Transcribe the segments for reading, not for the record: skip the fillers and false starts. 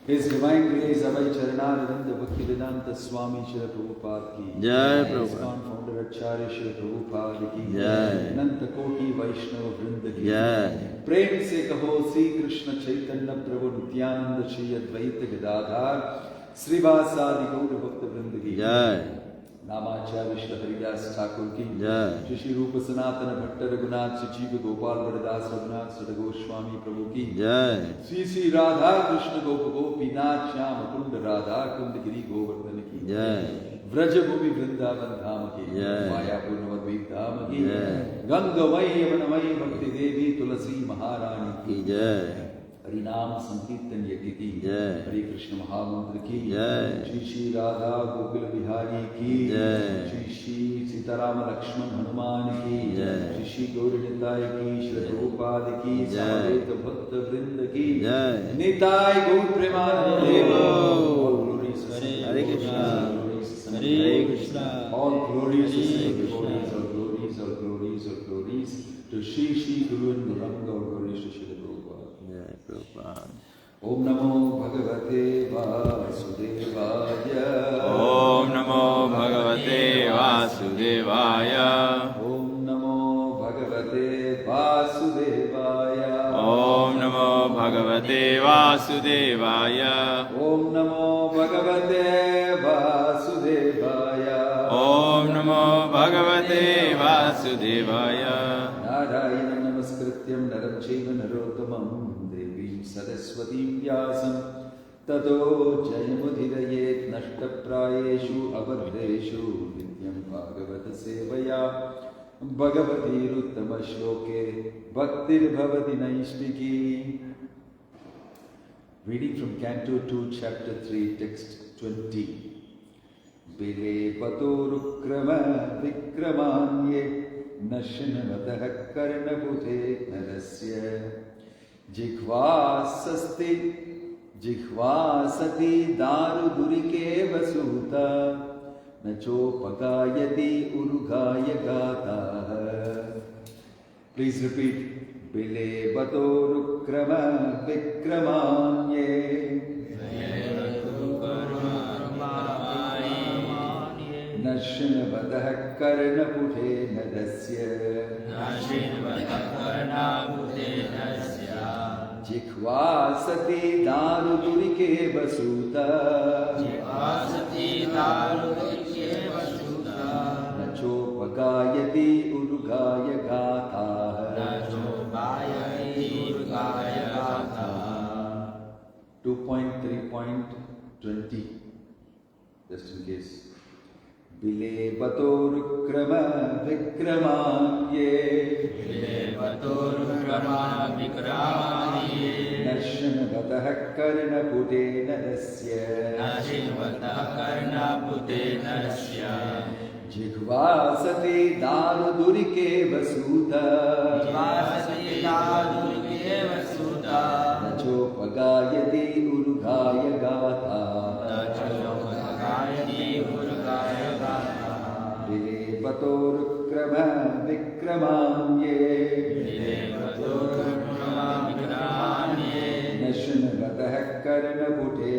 His Divine Grace Abhay Charanarvinda Bhaktivedanta Swami Shri Prabhupada ki Jai ISKCON founder Acharya Shri Prabhupada ki Jai Ananta Koti Vaishnava Vrinda ki Jai Prem se kaho Sri Krishna Chaitanya Prabhu Nityananda Shri Advaita Gadadhar Srivasadi Gaura Bhakta Vrinda ki Jai Namacharya Shri Haridas Thakur ki Jai Shri Rupa Sanatana Bhatta Raghunath Shri Jiva Gopal Varadas Raghunath Shri Goswami Prabhu ki Jai Sri Sri Radha Krishna Gopa Gopinath Shyama Kunda Radha Kunda Giri Govardhan ki Jai Vraja Bhumi Vrindavan Dham ki Jai Maya Purnavadvip Dham ki Jai Ganga Mai Yamanamai Bhakti Devi Tulasi Maharani ki Jai Harinam Sankirtan Yajna ki Jai Hare Krishna Mahamantra ki Jai Shri Shri Radha Gokul Bihari ki Jai Shri Shri Sitaram Lakshman Hanuman ki Jai Shri Shri Gauri Nitai ki Shri Prabhupada ki Samadeta Bhakta Vrinda ki Jai Nitai Gaur Premanande All glories to Hare Krishna Hare Krishna All glories to Devotees, all glories, all glories, all glories to Shri Shri Guru and Guranga, all glories to Shri Prabhupada. Jai Prabhupada. Om Namo Bhagavate Vasudevaya. Bhagavate Vasudevaya. Om Namo Bhagavate Vasudevaya. Narayana Namaskrityam Naram Chaiva Narottamam Devim Saraswatim Vyasam Tato Jayamudhirayet Nashtaprayeshu Avadreshu Nityam Bhagavata Sevaya Bhagavati Ruttama Shloke Bhaktir Bhavati Naishtiki. Reading from Canto 2, Chapter 3, Text 20. Bile Patorukrama Vikramanye Nashinavataha Karnabhute Narasya Jighvasati Darudurike Vasuta Nachopagayati Urugaya Gata. Please repeat. Bile Patorukrama Vikramanye Nashinavataha Karnabhute Narasya Jighvasati Darudurike Vasuta Nachopagayati Urugaya Gata. 2.3.20 just in case. Bile Patorukrama Vikramanye Nashinavataha Karnabhute Narasya Jighvasati Darudurike Vasuta Nachopagayati Urugaya Gata. Bile Patorukrama Vikramanye Nashinavataha Karnabhute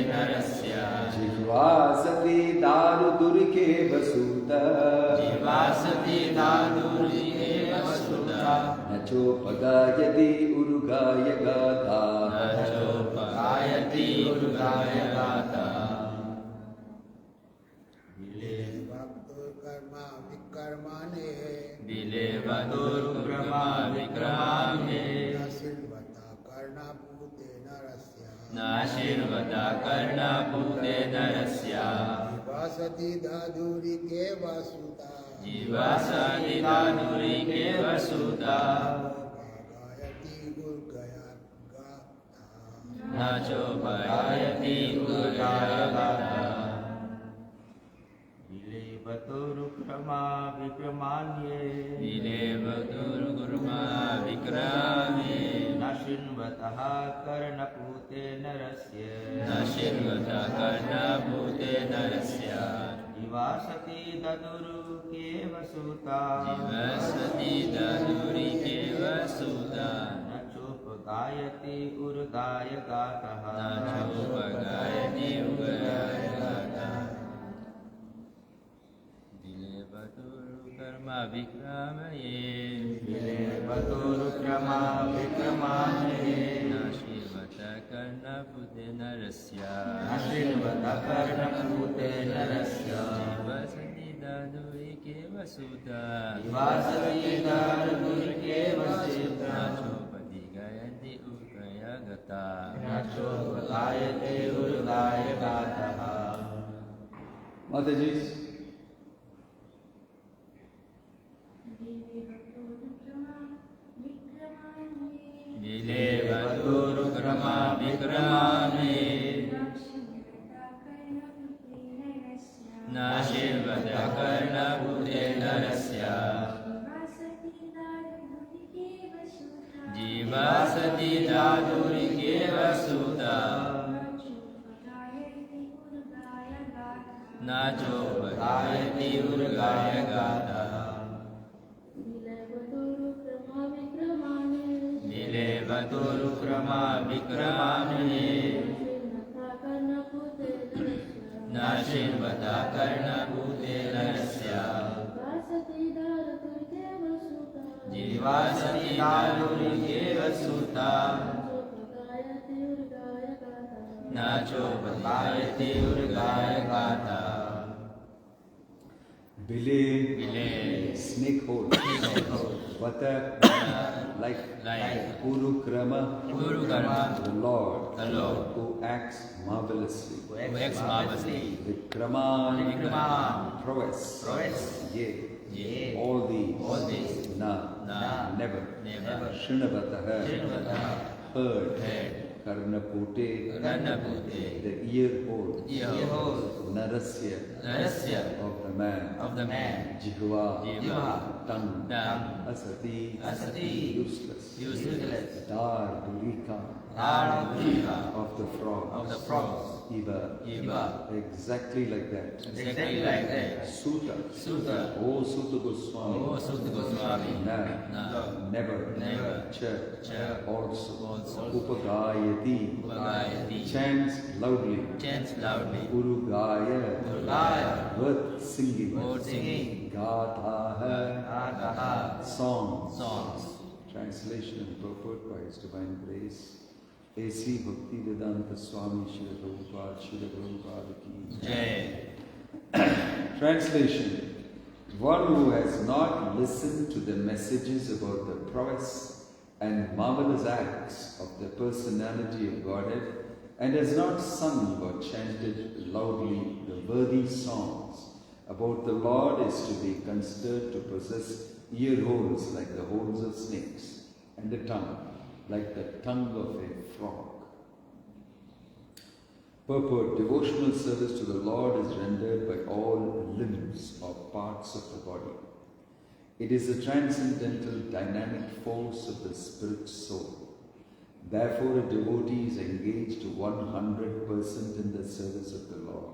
Narasya Jighvasati Darudurike Vasuta Nachopagayati Urugaya Gata. Bile Patorukrama Vikramanye Nashinavataha Karnabhute Narasya Jighvasati Darudurike Vasuta Nachopagayati Urugaya Gata. Bile Patorukrama Vikramanye Nashinavataha Karnabhute Narasya Jighvasati Darudurike Vasuta Nachopagayati Urugaya Gata. Bile Patorukrama Vikramanye Nashinavataha Karnabhute Narasya Jighvasati Darudurike Vasuta Nachopagayati Urugaya Gata. Mataji's. Bile Patorukrama Vikramanye Nashinavataha Karnabhute Narasya Jighvasati Darudurike Vasuta Nachopagayati Urugaya Gata. Bile Patorukrama Vikramanye Nashinavataha Karnabhute Narasya Jighvasati Darudurike Vasuta Nachopatayati urgaya gata. Bile, snake hole. Vata, like Urukrama, the Lord, who acts marvelously. Vikrama, prowess. Yea, all these. Na, never. Srinavataha, heard. Karnapute, the ear hole. Narasya, of the man. Jihva, tongue. Asati, useless. Dar, durika, of the frogs. Iva, exactly like that. Suta, oh Suta Goswami. Na, never. Cha, also. Upagayati, chants loudly. Urugaya, worth singing. Gatha, songs. Translation and purport by His Divine Grace. A.C. Bhakti Vedanta Swami Srila Prabhupada Ki Jai. Translation. One who has not listened to the messages about the prowess and marvelous acts of the personality of Godhead and has not sung or chanted loudly the worthy songs about the Lord is to be considered to possess ear holes like the holes of snakes and a tongue like the tongue of a frog. Purport. Devotional service to the Lord is rendered by all limbs or parts of the body. It is the transcendental dynamic force of the spirit soul. Therefore, a devotee is engaged 100% in the service of the Lord.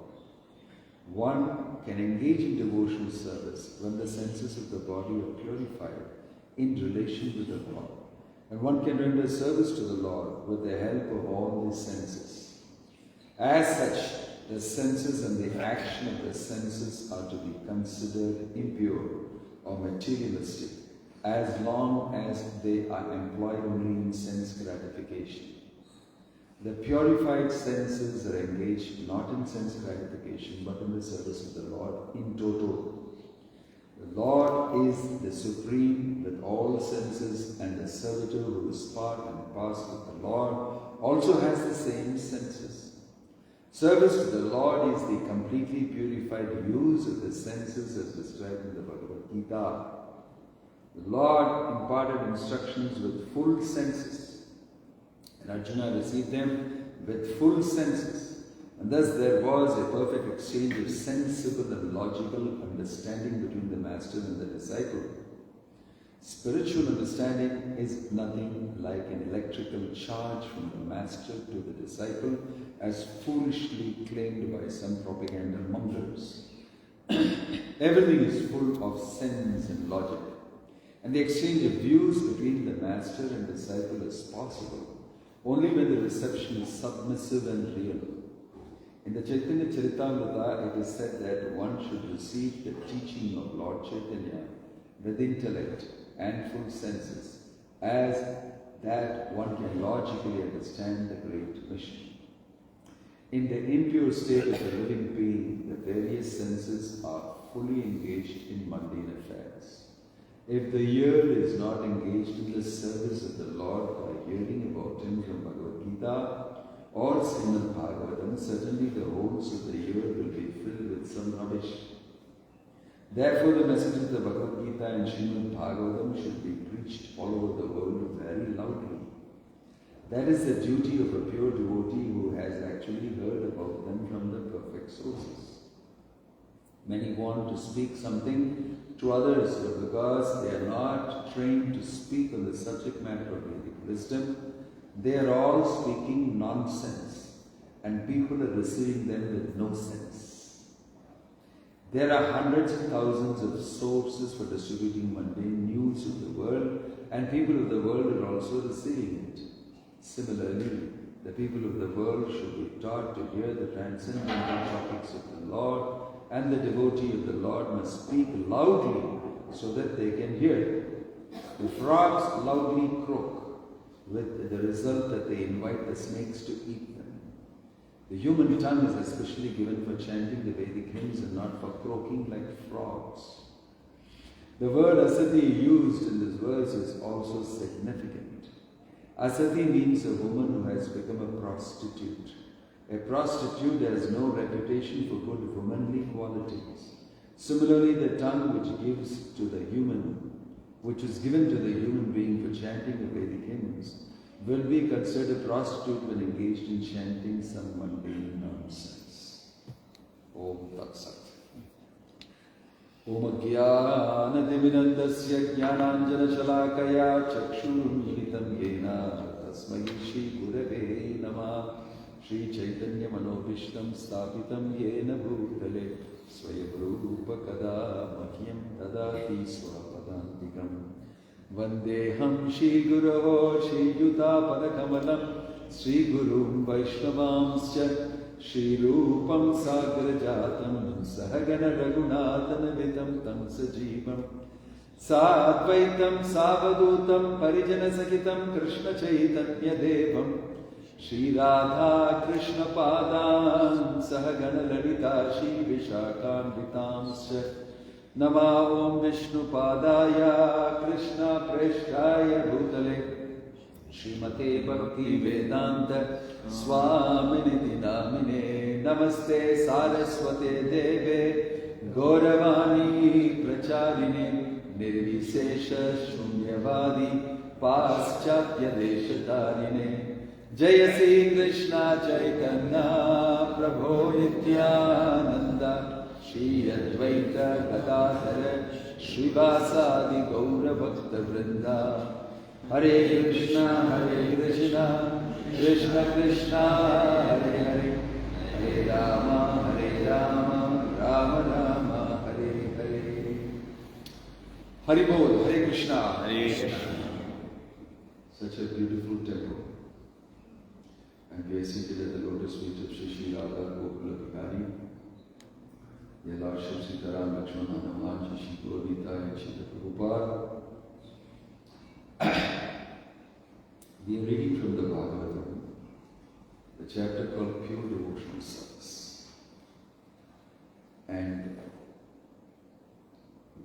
One can engage in devotional service when the senses of the body are purified in relation to the Lord. And one can render service to the Lord with the help of all the senses. As such, the senses and the action of the senses are to be considered impure or materialistic as long as they are employed only in sense gratification. The purified senses are engaged not in sense gratification but in the service of the Lord in toto. The Lord is the supreme with all senses, and the servitor who is part and parcel of the Lord also has the same senses. Service to the Lord is the completely purified use of the senses as described in the Bhagavad Gita. The Lord imparted instructions with full senses, and Arjuna received them with full senses. And thus there was a perfect exchange of sensible and logical understanding between the master and the disciple. Spiritual understanding is nothing like an electrical charge from the master to the disciple as foolishly claimed by some propaganda mongers. Everything is full of sense and logic, and the exchange of views between the master and disciple is possible only when the reception is submissive and real. In the Chaitanya Charitamrita, it is said that one should receive the teaching of Lord Chaitanya with intellect and full senses, as that one can logically understand the great mission. In the impure state of the living being, the various senses are fully engaged in mundane affairs. If the ear is not engaged in the service of the Lord by hearing about Him from Bhagavad Gita or Srimad Bhagavatam, certainly the holes of the ear will be filled with some rubbish. Therefore, the message of the Bhagavad Gita and Srimad Bhagavatam should be preached all over the world very loudly. That is the duty of a pure devotee who has actually heard about them from the perfect sources. Many want to speak something to others, but because they are not trained to speak on the subject matter of Vedic wisdom, they are all speaking nonsense, and people are receiving them with no sense. There are hundreds of thousands of sources for distributing mundane news of the world, and people of the world are also receiving it. Similarly, the people of the world should be taught to hear the transcendental topics of the Lord, and the devotee of the Lord must speak loudly so that they can hear. The frogs loudly croak, with the result that they invite the snakes to eat them. The human tongue is especially given for chanting the Vedic hymns and not for croaking like frogs. The word asati used in this verse is also significant. Asati means a woman who has become a prostitute. A prostitute has no reputation for good womanly qualities. Similarly, the tongue which is given to the human being for chanting the Vedic hymns will be considered a prostitute when engaged in chanting some mundane nonsense. Om Tat Sat. Om Jnanadivinandasya Jnananjana Shalakaya Chakshurunmilitam Yena Tasmai Shri Gurave Namah Shri Chaitanya Manobhishtam Sthapitam Yena Bhutale Swayabrupa Kada Mahyam Dadati Swapadantikam Vandeham Shri Guravo Shri Yuta Padakamalam Shri Gurum Vaishnavamscha Shri Rupam Sagrajatam Sahagana Raghunatanavitam Tam Sajivam Sadvaitam Savadutam Parijana Sakitam Krishna Chaitanya Devam Shri Radha Krishna Padam Sahagana Lalita Shri Vishakam Nama Om Vishnu Padaya Krishna Preshtaya Bhutale Srimate Bhakti Vedanta Swami Namine Namaste Saraswate Deve Gauravani Pracharine Nirvisesha Shunyavadi Paschatya Deshatarine Jaya Sri Krishna Chaitanya Prabhu Nityananda Shri Advaita Gadadhara Srivasadi Gaura Bhakta Vrinda Hare Krishna Krishna Krishna Hare Hare Hare Rama Rama Rama Hare Hare Haribol Hare Krishna Such a beautiful temple. And we are seated at the lotus feet of Shri Radha Gokula Bihari. Their Lordship Sitaram Lakshmana Hanuman Shri Puravita and Shri Prabhupada. We are reading from the Bhagavatam, the chapter called Pure Devotional Service. And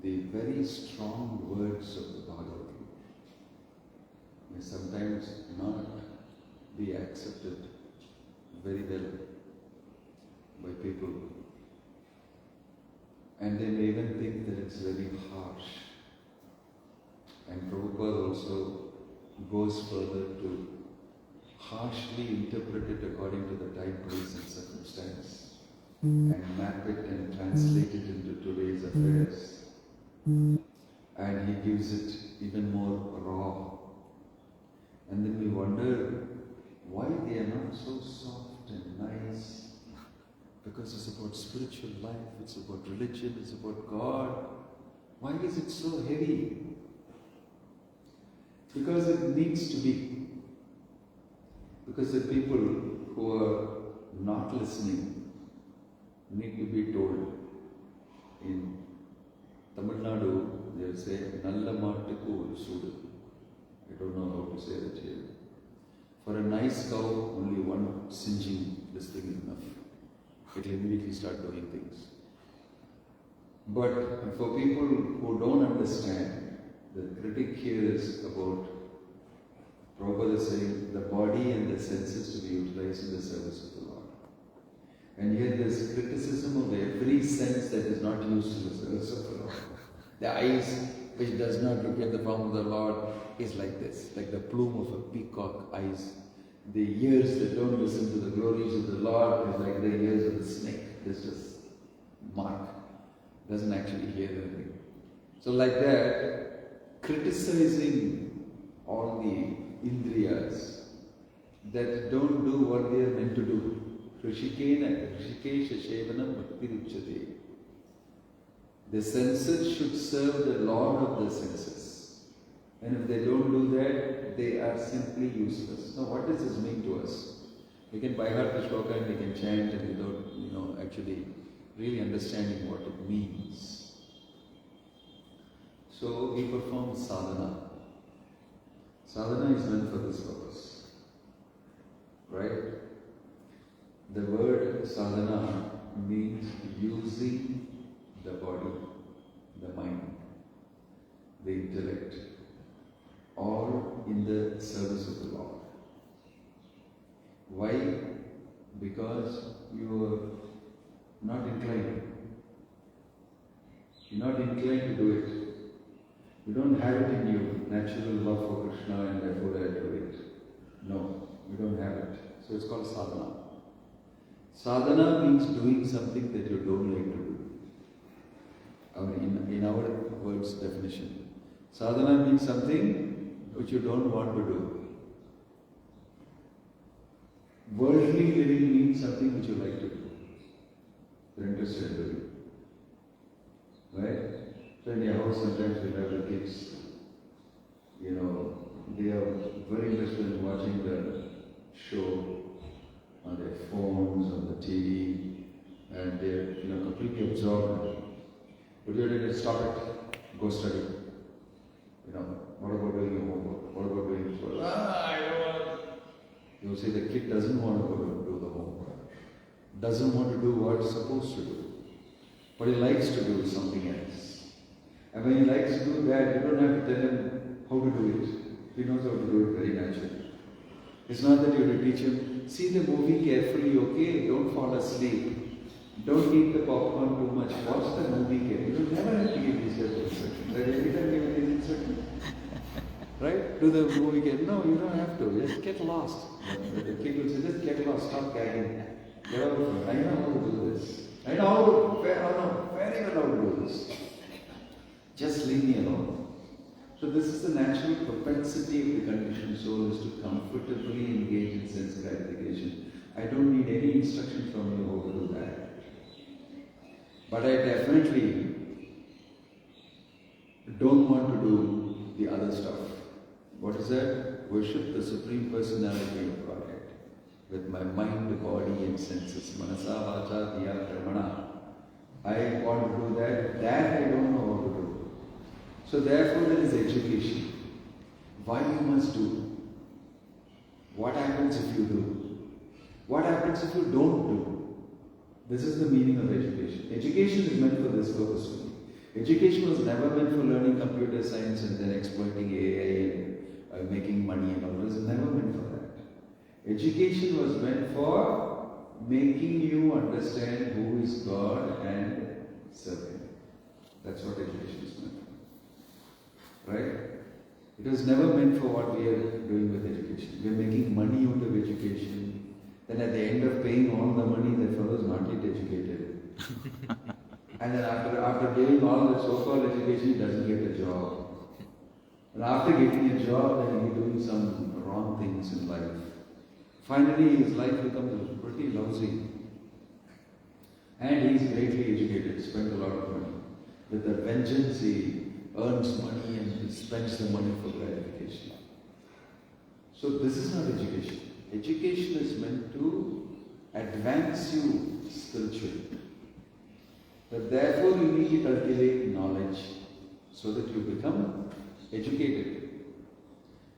the very strong words of the Bhagavatam may sometimes not be accepted very well by people. And they may even think that it's very harsh. And Prabhupada also goes further to harshly interpret it according to the time, place and circumstance and map it and translate it into today's affairs. And he gives it even more raw. And then we wonder why they are not so soft and nice. Because it's about spiritual life, it's about religion, it's about God. Why is it so heavy? Because it needs to be. Because the people who are not listening need to be told. In Tamil Nadu, they will say, Nalla Mattukku oru Sudu. I don't know how to say that here. For a nice cow, only one singeing this thing is enough. It will immediately start doing things. But for people who don't understand, the critic here is about Prabhupada saying the body and the senses to be utilized in the service of the Lord. And here there's criticism of every sense that is not used in the service of the Lord. The eyes which does not look at the form of the Lord is like this, like the plume of a peacock eyes. The ears that don't listen to the glories of the Lord is like the ears of the snake. This just mark. Doesn't actually hear anything. So like that, criticizing all the indriyas that don't do what they are meant to do. Rishikesha Shevanam Bhakti Ruchate. The senses should serve the Lord of the senses. And if they don't do that, they are simply useless. Now what does this mean to us? We can by heart the shloka and we can chant and without, actually really understanding what it means. So we perform sadhana. Sadhana is meant for this purpose. Right? The word sadhana means using the body, the mind, the intellect, all in the service of the Lord. Why? Because you are not inclined. You're not inclined to do it. You don't have it in you, natural love for Krishna, and therefore I do it. No, you don't have it. So it's called sadhana. Sadhana means doing something that you don't like to do. In our words definition. Sadhana means something which you don't want to do. Worldly living means something which you like to do. You're interested in doing. Right? So in your house sometimes we have the kids, they are very interested in watching the show on their phones, on the TV, and they're completely absorbed. But you have to stop it, go study. What about doing your homework? What about doing school? I don't want. You say the kid doesn't want to go to do the homework, doesn't want to do what he's supposed to do, but he likes to do something else. And when he likes to do that, you don't have to tell him how to do it. He knows how to do it very naturally. It's not that you have to teach him, see the movie carefully, okay? Don't fall asleep. Don't eat the popcorn too much. Watch the movie carefully. You never have to give these instructions. Right? Every time give these instructions. Right? Do the movie carefully. No, you don't have to. Just get lost. The kid will say, just get lost. Stop gagging. Get out of here. I know how to do this. I know very well how to do this. Just leave me alone. So this is the natural propensity of the conditioned soul, is to comfortably engage in sense gratification. I don't need any instruction from you how to do that. But I definitely don't want to do the other stuff. What is that? Worship the Supreme Personality of Godhead with my mind, body and senses. Manasa, vacha, diya, pramana. I want to do that. That I don't know how to do. So therefore there is education. Why you must do? What happens if you do? What happens if you don't do? This is the meaning of education. Education is meant for this purpose only. Education was never meant for learning computer science and then exploiting AI and making money and all. It was never meant for that. Education was meant for making you understand who is God and serve Him. That's what education is meant for. Right? It was never meant for what we are doing with education. We are making money out of education. Then at the end of paying all the money, that fellow is not yet educated. And then after giving all the so-called education, he doesn't get a job. And after getting a job, then he's doing some wrong things in life. Finally, his life becomes pretty lousy. And he's greatly educated, spent a lot of money. With the vengeance, he earns money and he spends the money for gratification. So this is not education. Education is meant to advance you spiritually. But therefore you need to cultivate knowledge so that you become educated.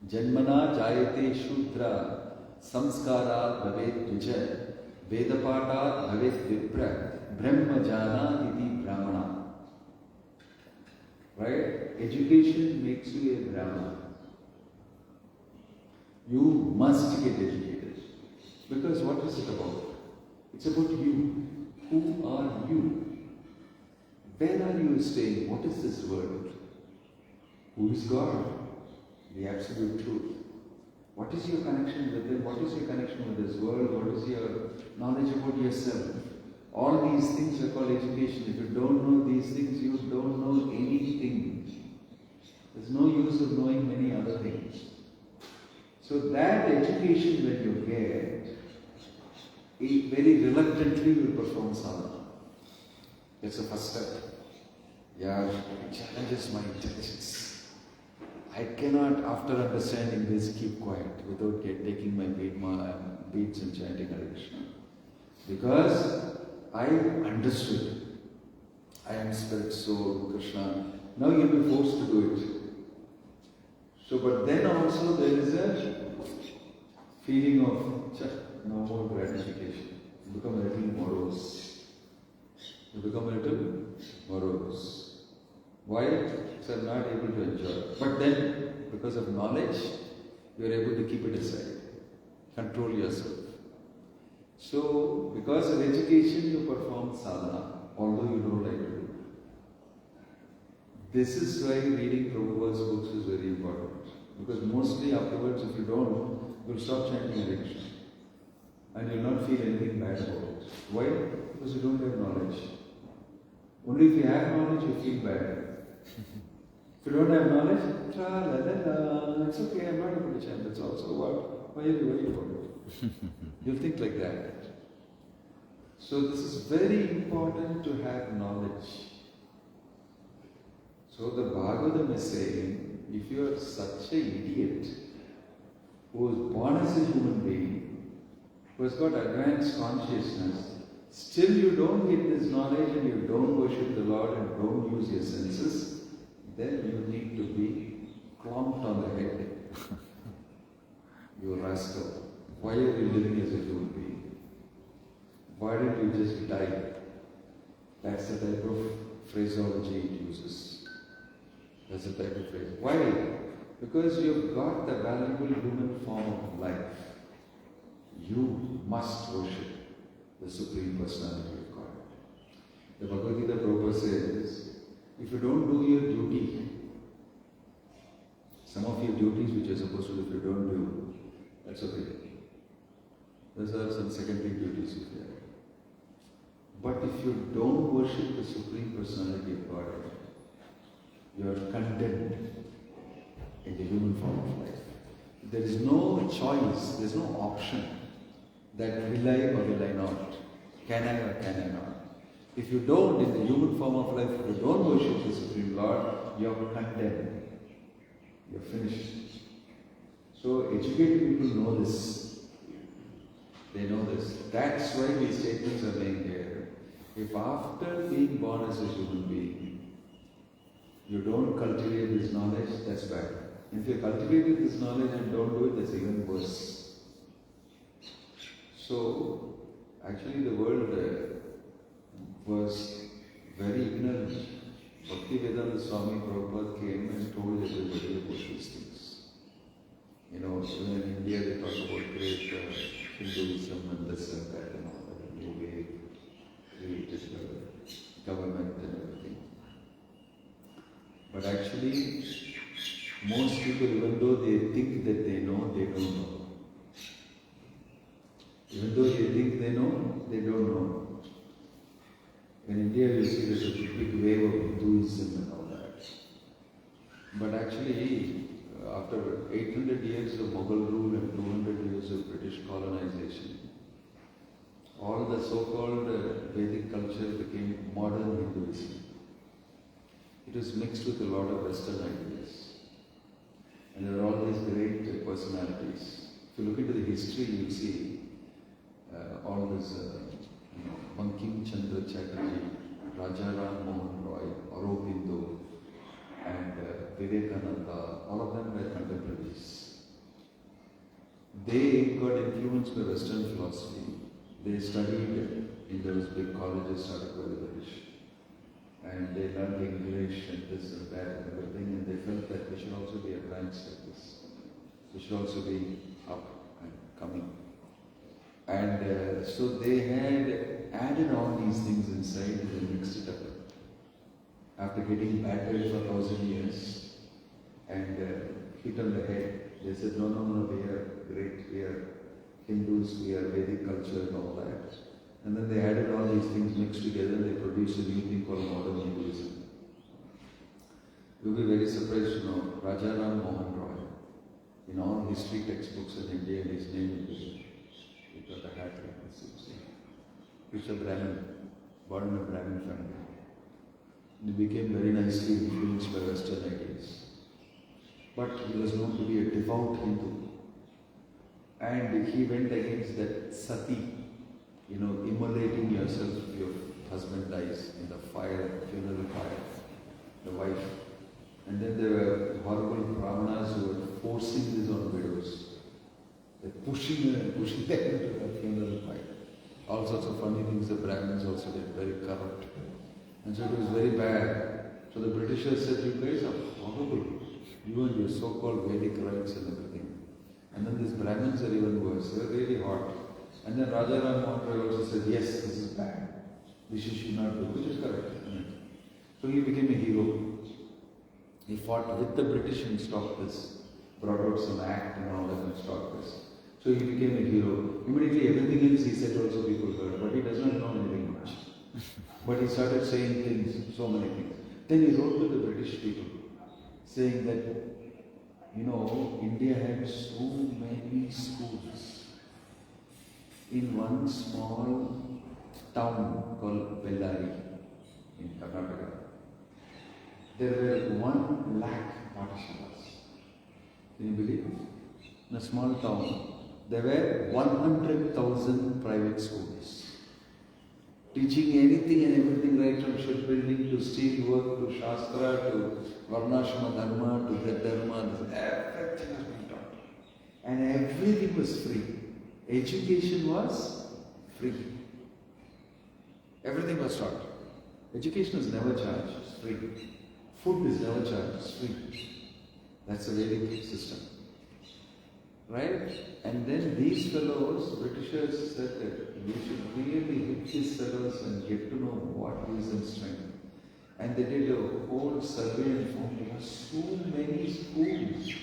Janmana jayate shudra samskarat bhavet vijay vedapatat bhavet vipra brahma jana iti brahmana. Right? Education makes you a brahmana. You must get educated. Because what is it about? It's about you. Who are you? Where are you staying? What is this world? Who is God? The absolute truth. What is your connection with Him? What is your connection with this world? What is your knowledge about yourself? All these things are called education. If you don't know these things, you don't know anything. There's no use of knowing many other things. So that education that you get, it very reluctantly will perform sadhana. That's the first step. Yeah, it challenges my intelligence. I cannot, after understanding this, keep quiet without taking my beads and chanting Hare Krishna. Because I understood. I am spirit, soul, Krishna. Now you'll be forced to do it. So, but then also there is a feeling of no more gratification. you become a little morose. You become a little morose. Why? Because I'm not able to enjoy. But then, because of knowledge, you are able to keep it aside. Control yourself. So, because of education, you perform sadhana, although you don't like to do it. This is why reading Prabhupada's books is very important. Because mostly afterwards, if you don't, you'll stop chanting Hare Krishna. And you'll not feel anything bad about it. Why? Because you don't have knowledge. Only if you have knowledge, you feel bad. If you don't have knowledge, it's okay, I'm not able to chant, that's all. So what? Why are you worried about it? You'll think like that. So this is very important to have knowledge. So the Bhagavatam is saying, if you are such an idiot who was born as a human being, who has got advanced consciousness, still you don't get this knowledge and you don't worship the Lord and don't use your senses, then you need to be clomped on the head. You rascal. Why are you living as a human being? Why don't you just die? That's the type of phraseology it uses. That's the type of phrase. Why? Because you've got the valuable human form of life. You must worship the Supreme Personality of God. The Bhagavad Gita Prabhupada says, if you don't do your duty, some of your duties which you're supposed to do, if you don't do, that's okay. Those are some secondary duties if you have. But if you don't worship the Supreme Personality of God, you are condemned in the human form of life. There is no choice, there is no option that will I or will I not? Can I or can I not? If you don't, in the human form of life, if you don't worship the Supreme Lord, you are condemned. You are finished. So educated people know this. They know this. That's why these statements are made here. If after being born as a human being, you don't cultivate this knowledge, that's bad. If you cultivate this knowledge and don't do it, that's even worse. So, actually the world was very ignorant. Bhakti Swami Prabhupada came and told everybody about these things. You know, even in India they talk about great Hinduism and this and that and all that, new way, created government and everything. But actually, most people, even though they think that they know, they don't know. Even though they think they know, they don't know. In India, you see there's a big wave of Hinduism and all that. But actually, after 800 years of Mughal rule and 200 years of British colonization, all the so-called Vedic culture became modern Hinduism. It was mixed with a lot of Western ideas. And there are all these great personalities. If you look into the history, you will see all this, Bankim Chandra Chatterjee, Rajaram Mohan Roy, Aurobindo, and Vivekananda, all of them were contemporaries. They got influenced by Western philosophy. They studied in those big colleges started by the British. And they learned English and this and that and everything, and they felt that we should also be advanced like this. We should also be up and coming. And so they had added all these things inside and they mixed it up. After getting battered for 1,000 years and hit on the head, they said, no, we are great, we are Hindus, we are Vedic culture and all that. And then they added all these things mixed together and they produced a new thing called modern Hinduism. You'll be very surprised to know Rajaram Mohan Roy. In all history textbooks in India, his name will be he got a hat like this, you see. He was a Brahmin, born in a Brahmin family. And he became very nicely influenced by Western ideas. But he was known to be a devout Hindu. And he went against that sati, immolating yourself if your husband dies in the fire, funeral fire, the wife. And then there were horrible brahmanas who were forcing this on widows. They're pushing her and pushing them into the funeral fire. All sorts of funny things. The Brahmins also did, very corrupt. And so it was very bad. So the Britishers said, you guys are horrible. You and your so-called Vedic rites and everything. And then these Brahmins are even worse. They were really hot. And then Raja Ram Mohan Roy also said, yes, this is bad. This you should not do, which is correct. So he became a hero. He fought with the British and stopped this. Brought out some act and all that and stopped this. So he became a hero. Immediately everything else he said also people heard, but he does not know anything much. But he started saying things, so many things. Then he wrote to the British people, saying that, India had so many schools in one small town called Bellary in Karnataka. There were 1 lakh pathshalas. Can you believe it? In a small town, there were 100,000 private schools. Teaching anything and everything, right from shipbuilding to steel work to Shastra to Varnashama Dharma to Red Dharma, everything has been taught. And everything was free. Education was free. Everything was taught. Education is never charged, it's free. Food is never charged, it's free. That's a Vedic system. Right? And then these fellows, Britishers said that we should really hit these fellows and get to know what gives them strength. And they did a whole survey and found there were so many schools.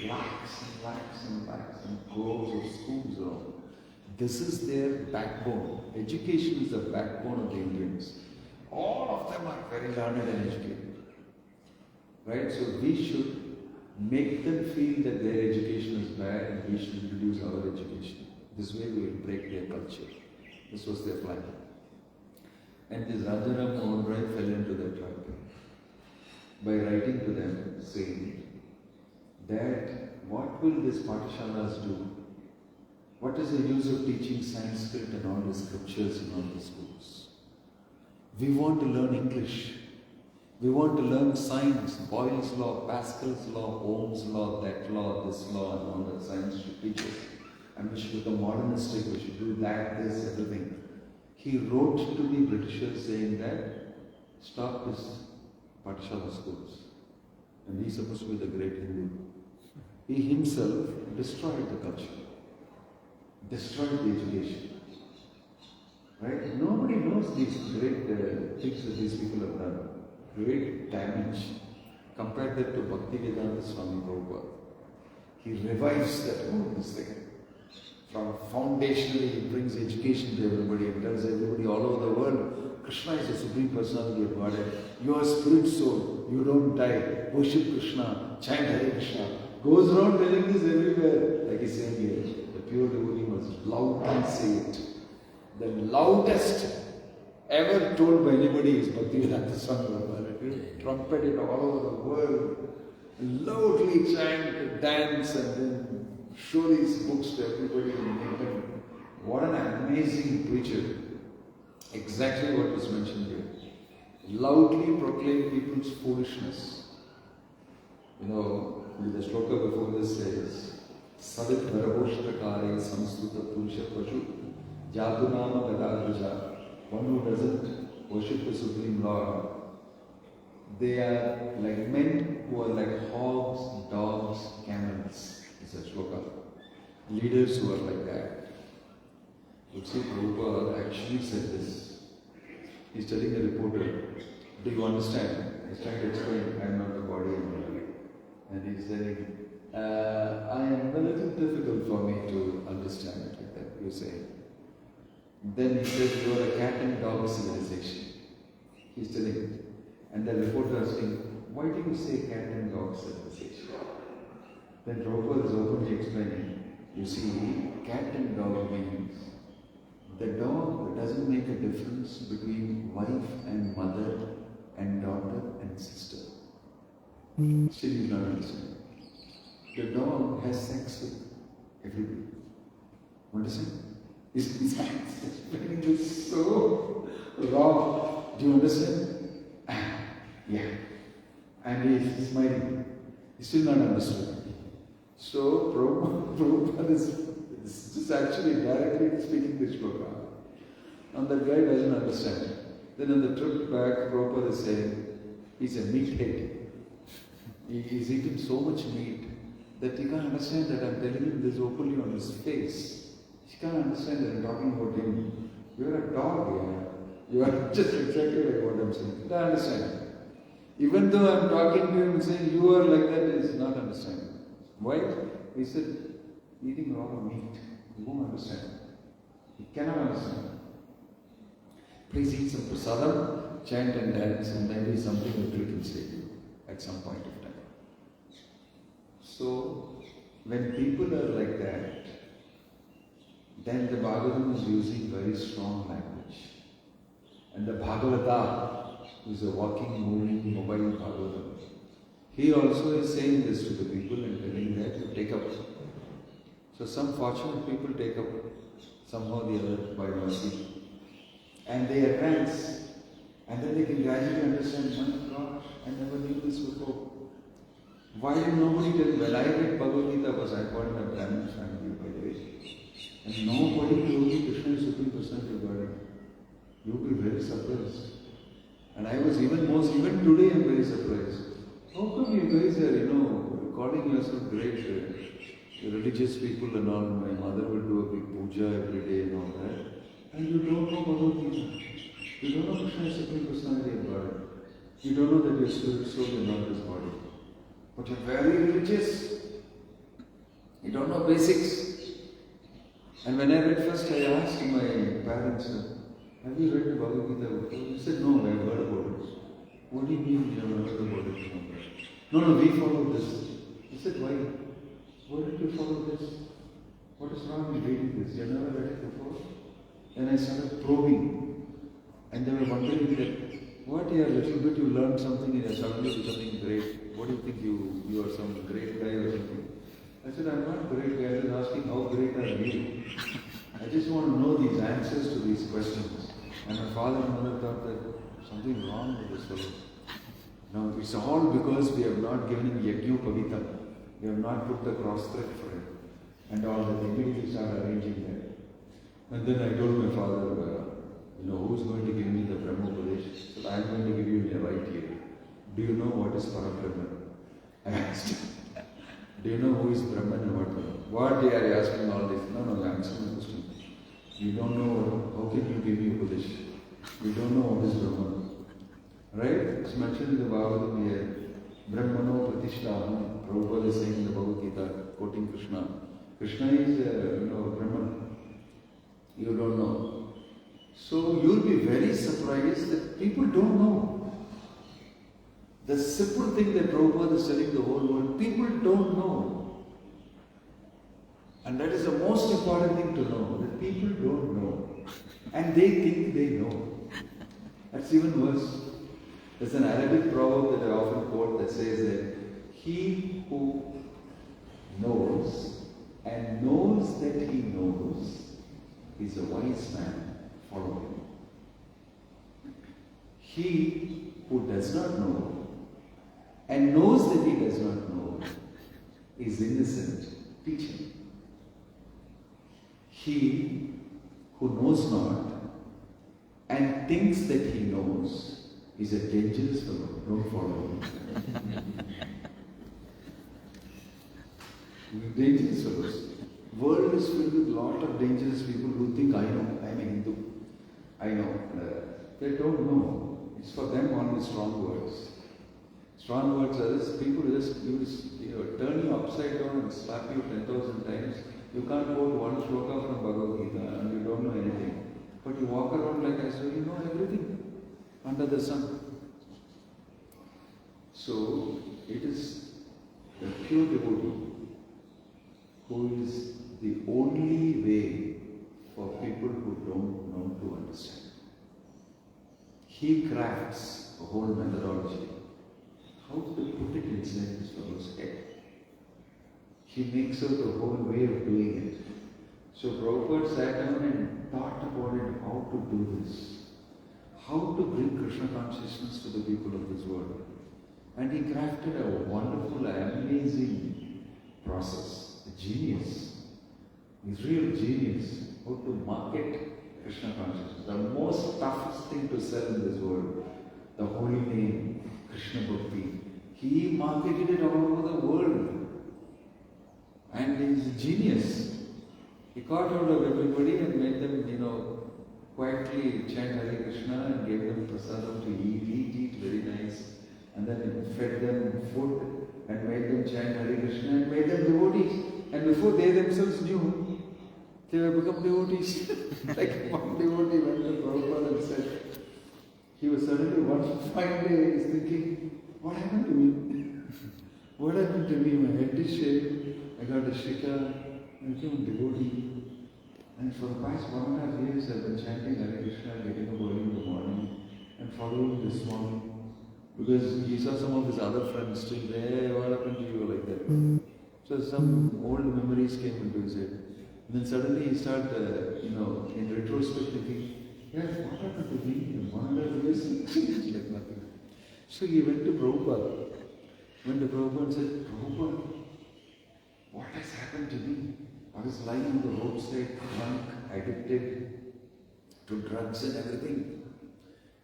Lakhs and lakhs and lakhs and crores of schools around. This is their backbone. Education is the backbone of the Indians. All of them are very learned and educated. Right? So we should make them feel that their education is bad and we should introduce our education. This way we will break their culture. This was their plan. And this Rajaram Mohan Roy fell into that trap by writing to them saying that what will these pathshalas do? What is the use of teaching Sanskrit and all the scriptures in all the schools? We want to learn English. We want to learn science, Boyle's law, Pascal's law, Ohm's law, that law, this law, and all that science should teach us. And we should become modernistic, we should do that, this, everything. He wrote to the Britishers saying that, stop this Pathshala schools. And he's supposed to be the great Hindu. He himself destroyed the culture, destroyed the education. Right? Nobody knows these great things that these people have done. Great damage. Compare that to Bhakti Swami Prabhupada. He revives that whole thing. From foundationally, he brings education to everybody and tells everybody all over the world, Krishna is the Supreme Personality of Godhead. You are spirit soul. You don't die. Worship Krishna. Chant Hare Krishna. Goes around telling this everywhere. Like he's saying here, the pure devotee must loudly say it. The loudest ever told by anybody is Bhakti Swami Prabhupada. Trumpet it all over the world. Loudly chant, dance, and then show these books to everybody and make them. What an amazing preacher. Exactly what was mentioned here. Loudly proclaim people's foolishness. The shloka before this says, Sadit Varavoshtakare Samstuta Purusha Pashu Jadunama Gadadhaja. One who doesn't worship the Supreme Lord, they are like men who are like hogs, dogs, camels. It's a shloka. Leaders who are like that. You see, Prabhupada actually said this. He's telling a reporter, do you understand? He's trying to explain, I am not the body and mind. And he's saying, I am a little difficult for me to understand it like that, you say. Then he says, you are a cat and dog civilization. He's telling it. And the reporter asking, why do you say cat and dog civilization? Then Prabhupada is openly explaining, you see, cat and dog means the dog doesn't make a difference between wife and mother and daughter and sister. Still you don't understand. The dog has sex with everybody. Understand? He's explaining this so raw. Do you understand? Yeah. And he's smiling. He's still not understood. So Prabhupada is actually directly speaking this shloka. And that guy doesn't understand. Then on the trip back, Prabhupada is saying, he's a meathead. He's eaten so much meat that he can't understand that I'm telling him this openly on his face. He can't understand that I'm talking about him. You're a dog, yeah. You are just exactly like what I'm saying. He can't understand. Even though I'm talking to him and saying, you are like that, he's not understanding. Why? He said, eating raw meat. He won't understand. He cannot understand. Please eat some prasadam, chant and dance, and maybe something will click inside you at some point of time. So, when people are like that, then the Bhagavatam is using very strong language. And the Bhagavata, who is a walking, moving, mobile Bhagavatam, he also is saying this to the people and telling them to take up. So some fortunate people take up somehow or the other by mercy. And they advance. And then they can gradually understand, my gosh, I never knew this before. Why did nobody tell me? When I read Bhagavad Gita, was I born in a Brahmin family, by the way. And nobody told me Krishna is Supreme Personality of Godhead. You will be very surprised. And I was even today I'm very surprised. How come you guys are, calling yourself great religious people and all? My mother will do a big puja every day and all that. And you don't know Bhagavad Gita. You don't know Krishna is Supreme Personality of Godhead. You don't know that your spirit soul is not this body. But you're very religious. You don't know basics. And when I read first, I asked my parents, have you read the Bhagavad Gita before? They said, no, I've heard about it. What do you mean you have heard about it? No, we follow this. I said, why? Why did you follow this? What is wrong with reading this? You never read it before? Then I started probing. And they were wondering that, what, a little bit you learned something and you're suddenly becoming great. What do you think you are some great guy or something? I said, I'm not a great guy. I was asking, how great are you? I just want to know these answers to these questions. And my father and mother thought that something wrong with this fellow. No, it's all because we have not given him Yajna Pavitam. We have not put the cross thread for him. And all that. They immediately started arranging that. And then I told my father, who's going to give me the Brahma Upadesh? So I'm going to give you the right ear. Do you know what is Parabrahman? I asked him. Do you know who is Brahman and what? What they are asking all this? No, answer my question. You don't know, how can you give me Upadesh? You don't know what is Brahman. Right? It's mentioned in the Bhagavatam here. Brahmano Pratishtaham. Prabhupada is saying in the Bhagavad Gita, quoting Krishna. Krishna is, Brahman. You don't know. So you'll be very surprised that people don't know. The simple thing that Prabhupada is telling the whole world, people don't know. And that is the most important thing to know, that people don't know. And they think they know. That's even worse. There's an Arabic proverb that I often quote that says that he who knows and knows that he knows is a wise man. Follow him. He who does not know and knows that he does not know is innocent. Teach him. He who knows not and thinks that he knows is a dangerous fellow. Don't follow him. Dangerous fellows. World is filled with a lot of dangerous people who think, I know, I'm a Hindu. I know. They don't know. It's for them only strong words. Strong words are this, people just use, turn you upside down and slap you 10,000 times. You can't quote one shloka from Bhagavad Gita and you don't know anything. But you walk around like as though you know everything under the sun. So, it is the pure devotee who is the only way for people who don't know to understand. He crafts a whole methodology. How to put it inside this fellow's head. He makes out the whole way of doing it. So Prabhupada sat down and thought about it, how to do this. How to bring Krishna consciousness to the people of this world. And he crafted a wonderful, amazing process. A genius. He's real genius. How to market Krishna consciousness. The most toughest thing to sell in this world, the holy name, Krishna Bhakti. He marketed it all over the world. And he's a genius. He caught hold of everybody and made them, quietly chant Hare Krishna and gave them prasadam to eat very nice. And then fed them food and made them chant Hare Krishna and made them devotees. And before they themselves knew, they were become devotees. Like one devotee went to Prabhupada and said, he was suddenly one fine day, he's thinking, what happened to me? What happened to me? My head is shaved, I got a shikha, I became a devotee. And for the past 1.5 years I've been chanting Hare Krishna, getting up early in the morning and following this Swami. Because he saw some of his other friends still there, what happened to you like that? So some old memories came into his head. And then suddenly he started, in retrospect thinking, yeah, what happened to me in 1.5 years? Like nothing. So he went to Prabhupada. Went to Prabhupada and said, Prabhupada, what has happened to me? I was lying on the roadside, drunk, addicted to drugs and everything.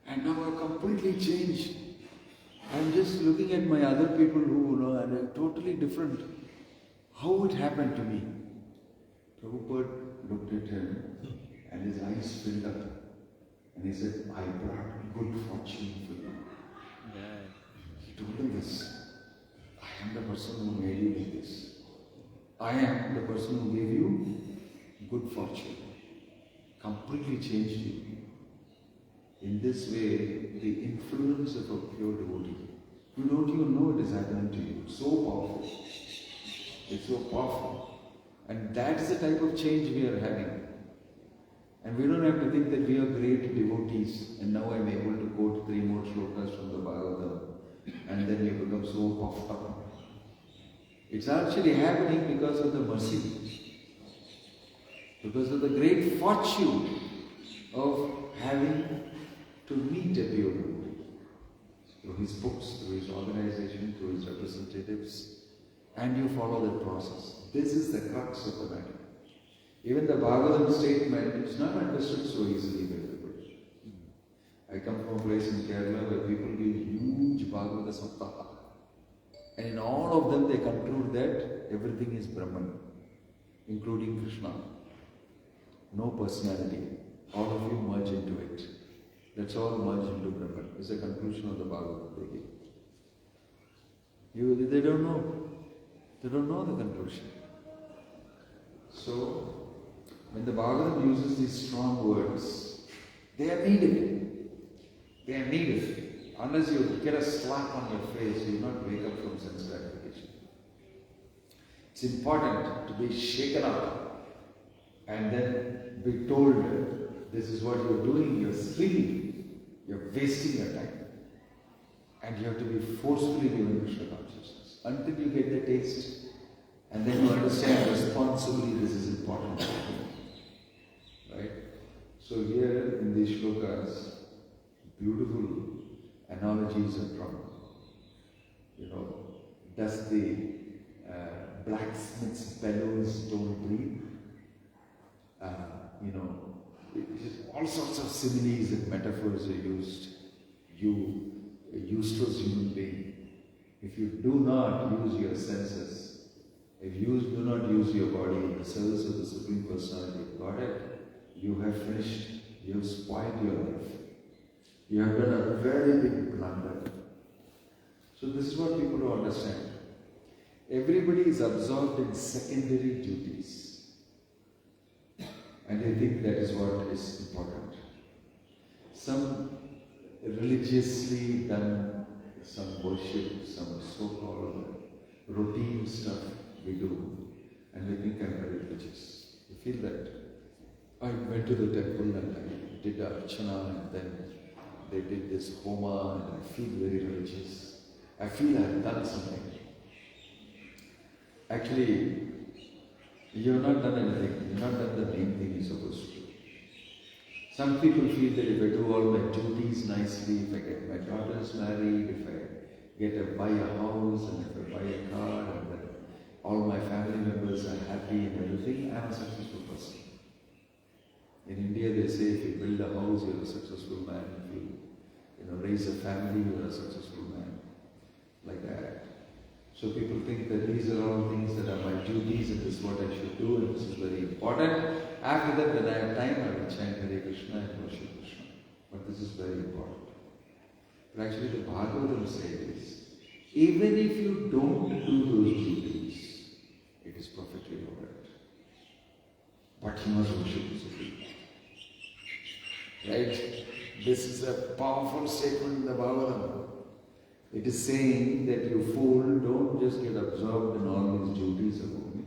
And now I've completely changed. I'm just looking at my other people who are totally different. How it happened to me? Prabhupada looked at him and his eyes filled up. And he said, I brought good fortune for you. Yeah. He told him this. I am the person who made you like this. I am the person who gave you good fortune. Completely changed you. In this way, the influence of a pure devotee, you don't even know it is happening to you. It's so powerful. It's so powerful. And that's the type of change we are having. And we don't have to think that we are great devotees and now I'm able to quote 3 more shlokas from the Bhagavatam and then you become so puffed up. It's actually happening because of the mercy, because of the great fortune of having to meet a pure devotee through his books, through his organization, through his representatives, and you follow that process. This is the crux of the matter. Even the Bhagavatam statement is not understood so easily by everybody. I come from a place in Kerala where people give huge Bhagavata Saptaha. And in all of them they conclude that everything is Brahman, including Krishna. No personality. All of you merge into it. Let's all merge into Brahman. It's a conclusion of the Bhagavatam they give. They don't know. They don't know the conclusion. So, when the Bhagavatam uses these strong words, they are needed. They are needed. Unless you get a slap on your face, you will not wake up from sense gratification. It's important to be shaken up and then be told, this is what you're doing, you're sleeping, you're wasting your time. And you have to be forcefully given Krishna consciousness until you get the taste. And then you understand responsibly this is important. Right? So here in these shlokas, beautiful analogies are drawn. Does the blacksmith's bellows don't breathe? All sorts of similes and metaphors are used. You, a useless human being, if you do not use your senses, if you do not use your body in the service of the Supreme Personality of Godhead, you have finished, you have spoiled your life. You have done a very big blunder. So this is what people don't understand. Everybody is absorbed in secondary duties. And they think that is what is important. Some religiously done some worship, some so-called routine stuff we do, and we think I'm very religious. You feel that? I went to the temple and I did archana and then they did this homa and I feel very religious. I feel I have done something. Actually, you have not done anything. You have not done the main thing you're supposed to do. Some people feel that if I do all my duties nicely, if I get my daughters married, if I buy a house and if I buy a car and then all my family members are happy and everything, I'm a successful person. In India they say if you build a house, you're a successful man. If you raise a family, you're a successful man. Like that. So people think that these are all things that are my duties and this is what I should do and this is very important. After that, when I have time, I will chant Hare Krishna and worship Krishna. But this is very important. But actually the Bhagavatam says, even if you don't do those duties, it is perfectly alright. But you must worship the Supreme. Right? This is a powerful statement in the Bhagavatam. It is saying that you fool, don't just get absorbed in all these duties about me.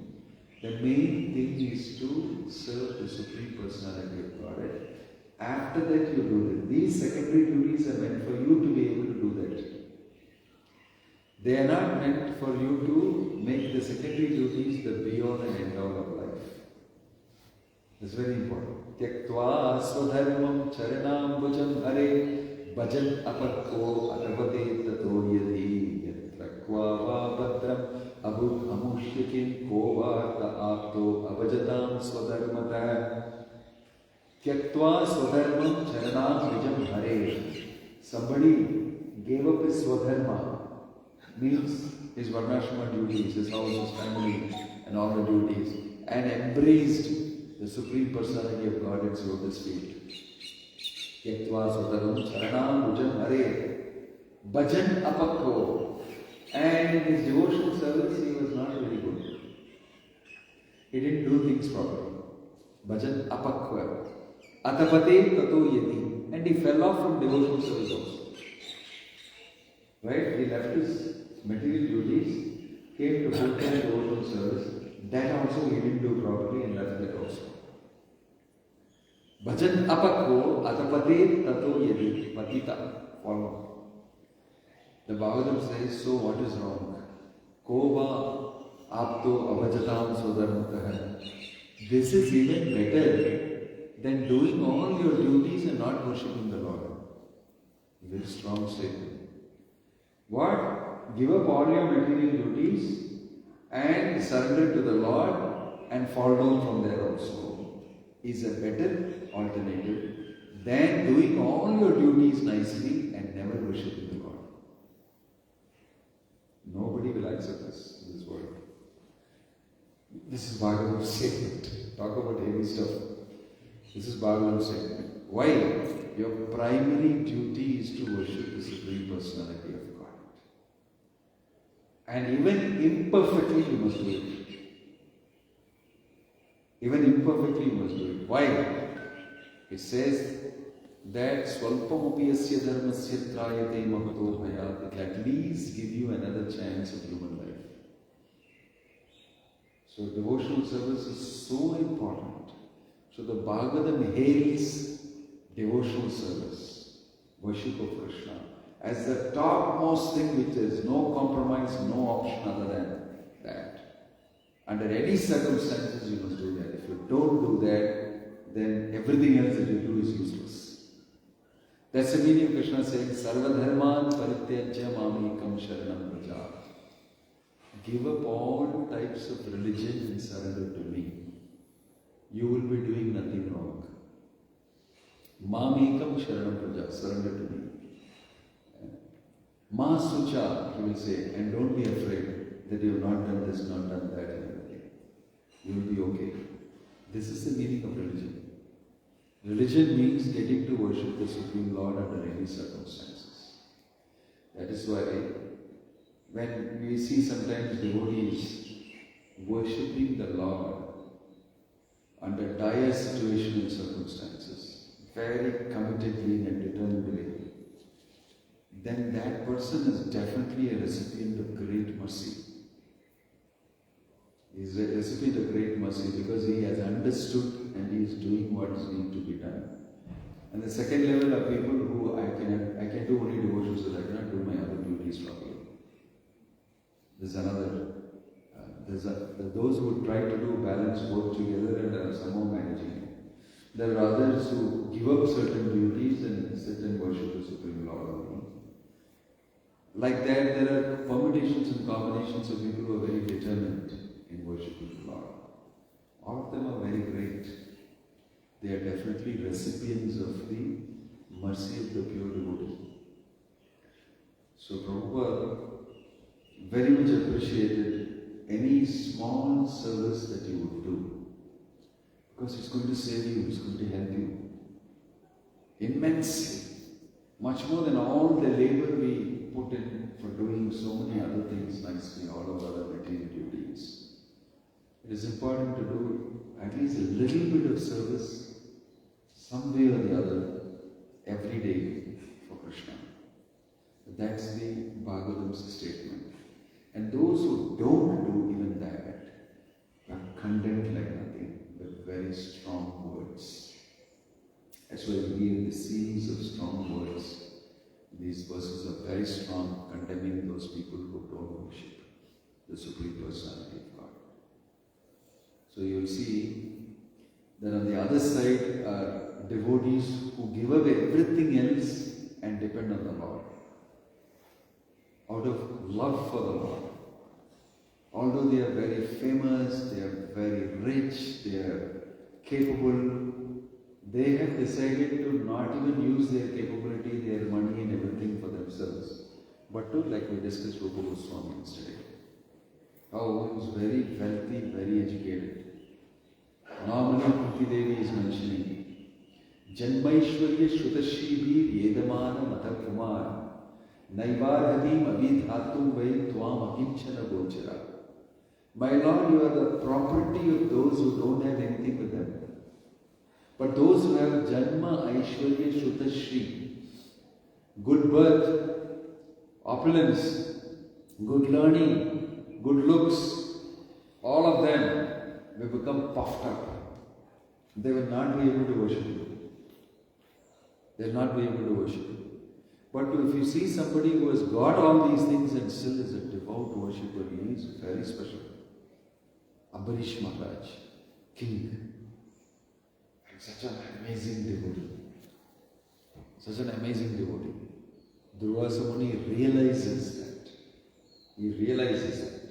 The main thing is to serve the Supreme Personality of Godhead. After that you do it. These secondary duties are meant for you to be able to do that. They are not meant for you to make the secondary duties the be-all and end-all of life. It's very important. Tyaktva swadharmam charanambujam hare bhajan apakko atavate tato yadi yatra kva va bhadram abud amushyakim ko varta apto abhajatam swadharmata. Tyaktva swadharmam charanambujam hare. Somebody gave up his swadharma, means his varnashrama duties, his house, his family and all the duties, and embraced the Supreme Personality of God at Lotus feet. Yaktva swadharmam charanam bhujam hare bhajan apakko. And in his devotional service he was not very good. He didn't do things properly. Bhajan apakko. Atapate tato yati. And he fell off from devotional service also. Right? He left his material duties, came to full-time devotional service. That also he didn't do properly and left that also. Bhajan apakko atapate tato yadi patita. Follow. The Bhagavatam says, so what is wrong? Kova apto abhajatam swadharmataha. This is even better than doing all your duties and not worshipping the Lord. Very strong statement. What? Give up all your material duties and surrender to the Lord and fall down from there also is a better alternative than doing all your duties nicely and never worshipping the Lord. Nobody will accept this in this world. This is Bhagavatam's statement. Talk about heavy stuff. This is Bhagavatam's statement. Why? Your primary duty is to worship the Supreme Personality of God. And even imperfectly you must do it. Even imperfectly you must do it. Why? It says that Swalpamopi asya dharmasya trayate mahto bhayat. It will at least give you another chance of human life. So devotional service is so important. So the Bhagavatam hails devotional service, worship of Krishna, as the topmost thing which is no compromise, no option other than that. Under any circumstances you must do that. If you don't do that, then everything else that you do is useless. That's the meaning of Krishna saying, Sarva dharman parityajya mamekam sharanam praja. Give up all types of religion and surrender to me. You will be doing nothing wrong. Mamekam sharanam praja, surrender to me. Ma sucha, he will say, and don't be afraid that you have not done this, not done that, and everything. You will be okay. This is the meaning of religion. Religion means getting to worship the Supreme Lord under any circumstances. That is why when we see sometimes devotees worshipping the Lord under dire situation and circumstances, very committedly and determinedly, then that person is definitely a recipient of great mercy. He is a recipient of great mercy because he has understood and he is doing what is need to be done. And the second level are people who I can do only devotion so that I cannot do my other duties properly. There's another. Those who try to do balance both together and are somehow managing it. There are others who give up certain duties and sit and worship the Supreme Lord only. Like that, there are permutations and combinations of people who are very determined in worshiping the Lord. All of them are very great. they are definitely recipients of the mercy of the pure devotee. So Prabhupada very much appreciated any small service that you would do, because it's going to save you, it's going to help you immensely, much more than all the labor we put in for doing so many other things nicely, all of our material duties. It is important to do at least a little bit of service, some way or the other, every day for Krishna. That's the Bhagavatam's statement. And those who don't do even that are condemned like nothing, with very strong words. That's why we gave the series of strong words. These verses are very strong, condemning those people who don't worship the Supreme Personality of God. So you'll see that on the other side are devotees who give up everything else and depend on the Lord, out of love for the Lord. Although they are very famous, they are very rich, they are capable, they have decided to not even use their capability, their money and everything for themselves, but to, like we discussed with Swami yesterday, how he was very wealthy, very educated. Normally Bhakti Devi is mentioning, Janmaishwarya Shrutashibhi Yedamana Matakumar Naivarhadim Abhidhatu Vai Tvam Akinchana Gochara. My Lord, you are the property of those who don't have anything with them. But those who have Janma Aishwarya Shrutashri, good birth, opulence, good learning, good looks, all of them will become puffed up. They will not be able to worship you. They will not be able to worship you. But if you see somebody who has got all these things and still is a devout worshipper, he is very special. Ambarish Maharaj, king, and such an amazing devotee. Such an amazing devotee. Durvasa Muni realizes that. He realizes that.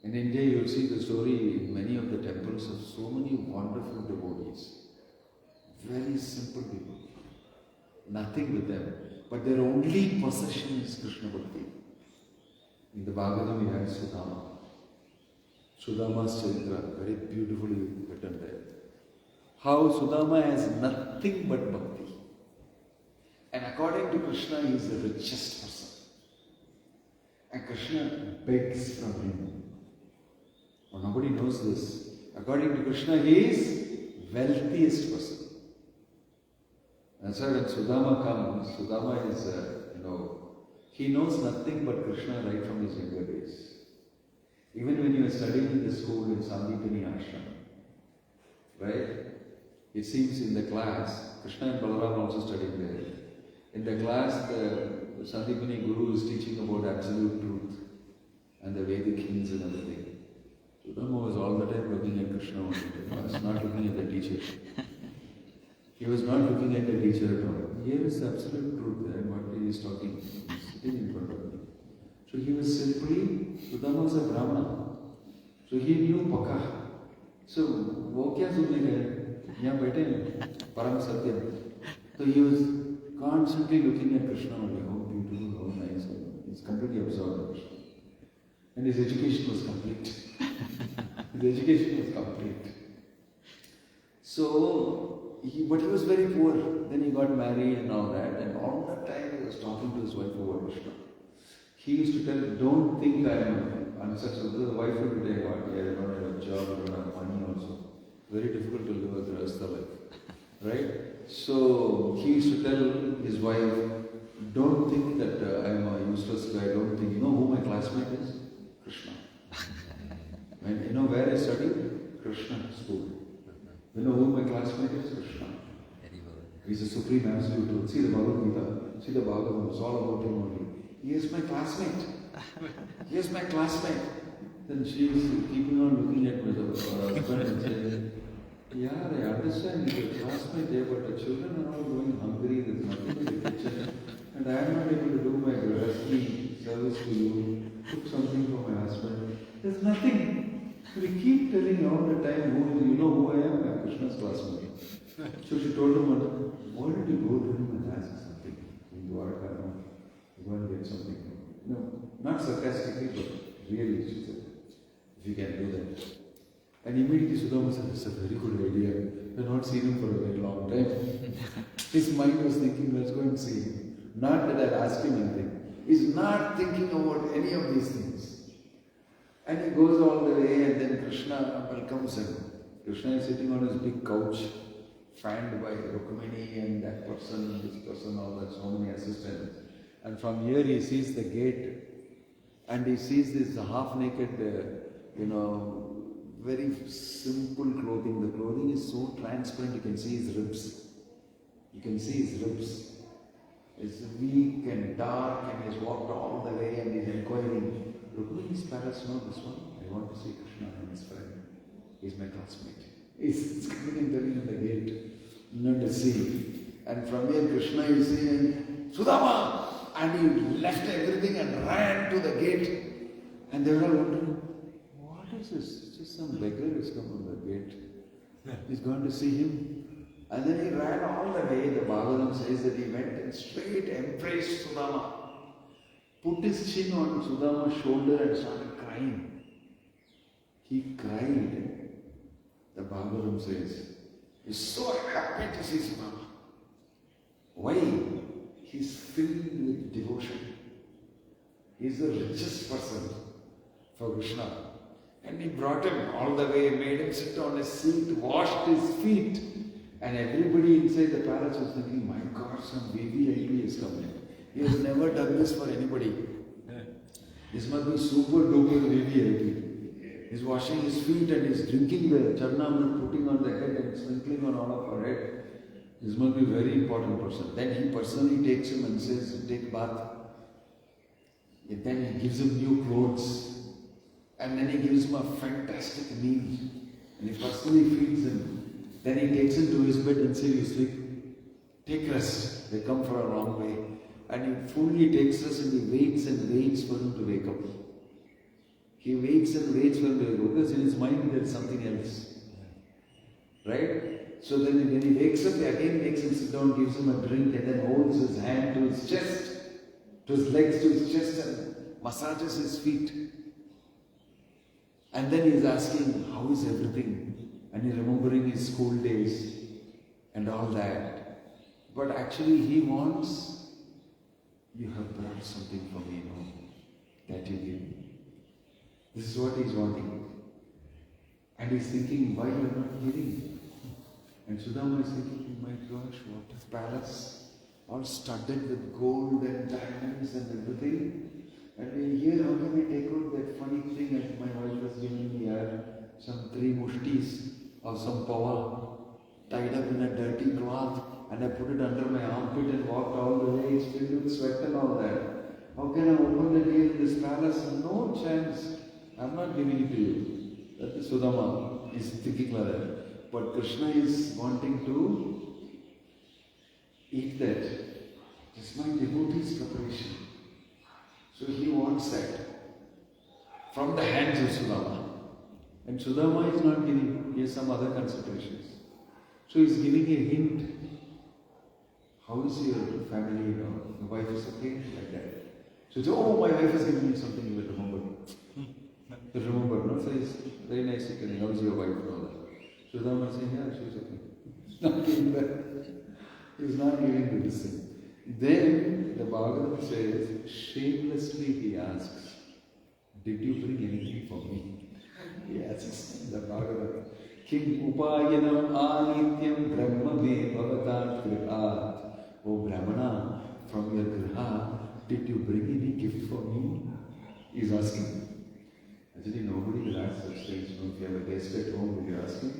In India, you will see the story in many of the temples of so many wonderful devotees. Very simple people. Nothing with them. But their only possession is Krishna Bhakti. In the Bhagavatam, we have Sudama. Sudama's Charitra, very beautifully written there. How Sudama has nothing but Bhakti. And according to Krishna, he is the richest person. And Krishna begs from him. Well, nobody knows this. According to Krishna, he is wealthiest person. And so when Sudama comes, Sudama is, he knows nothing but Krishna right from his younger days. Even when you are studying in the school in Sandipani Ashram, right? It seems in the class, Krishna and Balaram also studied there. In the class, the Sandipani Guru is teaching about absolute truth and the Vedic hymns and everything. Sudama was all the time looking at Krishna only. He was not looking at the teacher. He was not looking at the teacher at all. Here is the absolute truth there, what he is talking. He's sitting in front of me. So he was simply, Sudama was a Brahmana. So he knew Paka. So, wo kya sunne gaye? Yahan baithe Param Satyam. So he was constantly looking at Krishna only. How beautiful, how nice. He's completely absorbed in Krishna. And his education was complete. His education was complete. So, but he was very poor. Then he got married and all that. And all that time he was talking to his wife over Krishna. He used to tell, don't think I'm successful. The wife would be like, I don't have a job, I don't have money also. Very difficult to live the rest of life. Right? So he used to tell his wife, don't think that I'm a useless guy, don't think, you know who my classmate is? Krishna. And you know where I studied? Krishna school. You know who my classmate is? Krishna. He's a supreme absolute truth. See the Bhagavad Gita, see the Bhagavatam, it's all about him only. He is my classmate. He is my classmate. Then she is keeping on looking at her husband and saying, yeah, I understand he's a classmate there, but the children are all going hungry, there's nothing in the kitchen, and I am not able to do my grahasti service to you, cook something for my husband. There's nothing. We keep telling all the time, you know who I am? I'm Krishna's classmate. So she told him, why don't you go to him and ask something? In Dwarka, no, you go and get something. No, not sarcastically, but really, she said, if you can do that. And immediately Sudama said, it's a very good idea. We've not seen him for a very long time. His mind was thinking, let's go and see him. Not that I'll ask him anything. He's not thinking about any of these things. And he goes all the way, and then Krishna welcomes him. Krishna is sitting on his big couch, fanned by Rukmini and that person, this person, all that, so many assistants. And from here he sees the gate, and he sees this half-naked, very simple clothing. The clothing is so transparent, you can see his ribs. You can see his ribs. It's weak and dark, and he's walked all the way, and he's inquiring, Rukmini's palace, no, this one? I want to see Krishna and his friend. He's my classmate. He's coming and telling in the gate, not to see. And from here, Krishna is saying, Sudama! And he left everything and ran to the gate. And they were all wondering, what is this? It's just some beggar who's come on the gate. He's going to see him. And then he ran all the way. The Bhagavatam says that he went and straight embraced Sudama, put his chin on Sudama's shoulder and started crying. He cried. The Bhagavatam says, he's so happy to see Sudama. Why? He's filled with devotion. He's the richest person for Krishna. And he brought him all the way, made him sit on his seat, washed his feet. And everybody inside the palace was thinking, my God, some VVIP is coming. He has never done this for anybody. This must be super duper VVIP. He's washing his feet and he's drinking the charnamrit, putting on the head and sprinkling on all of our head. This must be a very important person. Then he personally takes him and says, take bath. And then he gives him new clothes. And then he gives him a fantastic meal. And he personally feeds him. Then he takes him to his bed and says, you sleep. Take rest. They come for a long way. And he fully takes us and he waits and waits for him to wake up. He waits and waits for him to wake up because in his mind there is something else. Right? So then when he wakes up, he again makes him sit down, gives him a drink and then holds his hand to his chest, to his legs, to his chest and massages his feet. And then he is asking, how is everything? And he's remembering his school days and all that. But actually he wants, you have brought something for me, no? That you give me. This is what he's wanting. And he's thinking, why you are not giving? And Sudama is thinking, my gosh, what a palace, all studded with gold and diamonds and everything. And here, how can I take out that funny thing that my wife was giving me here? Some 3 mushtis of some pawa tied up in a dirty cloth, and I put it under my armpit and walked all the way. It's filled with sweat and all that. How can I open the door in this palace? No chance. I'm not giving it to you. That is Sudama is thinking like that. But Krishna is wanting to eat that. It's my devotee's preparation. So he wants that from the hands of Sudama. And Sudama is not giving, he has some other considerations. So he is giving a hint. How is your family, your wife is okay? Like that. So he says, oh, my wife is giving me something, you will remember. You remember, no? So it's very nice, how is your wife? No, that. Sudama is saying, yeah, she's okay. He's not giving that. He's not giving the blessing. Then the Bhagavatam says, shamelessly he asks, did you bring anything for me? He asks the Bhagavatam, Kim upayanam anityam brahma me bhavatat grihat. Oh Brahmana, from your griha, did you bring any gift for me? He is asking. Actually, nobody will ask such things. If you have a guest at home, will you ask him?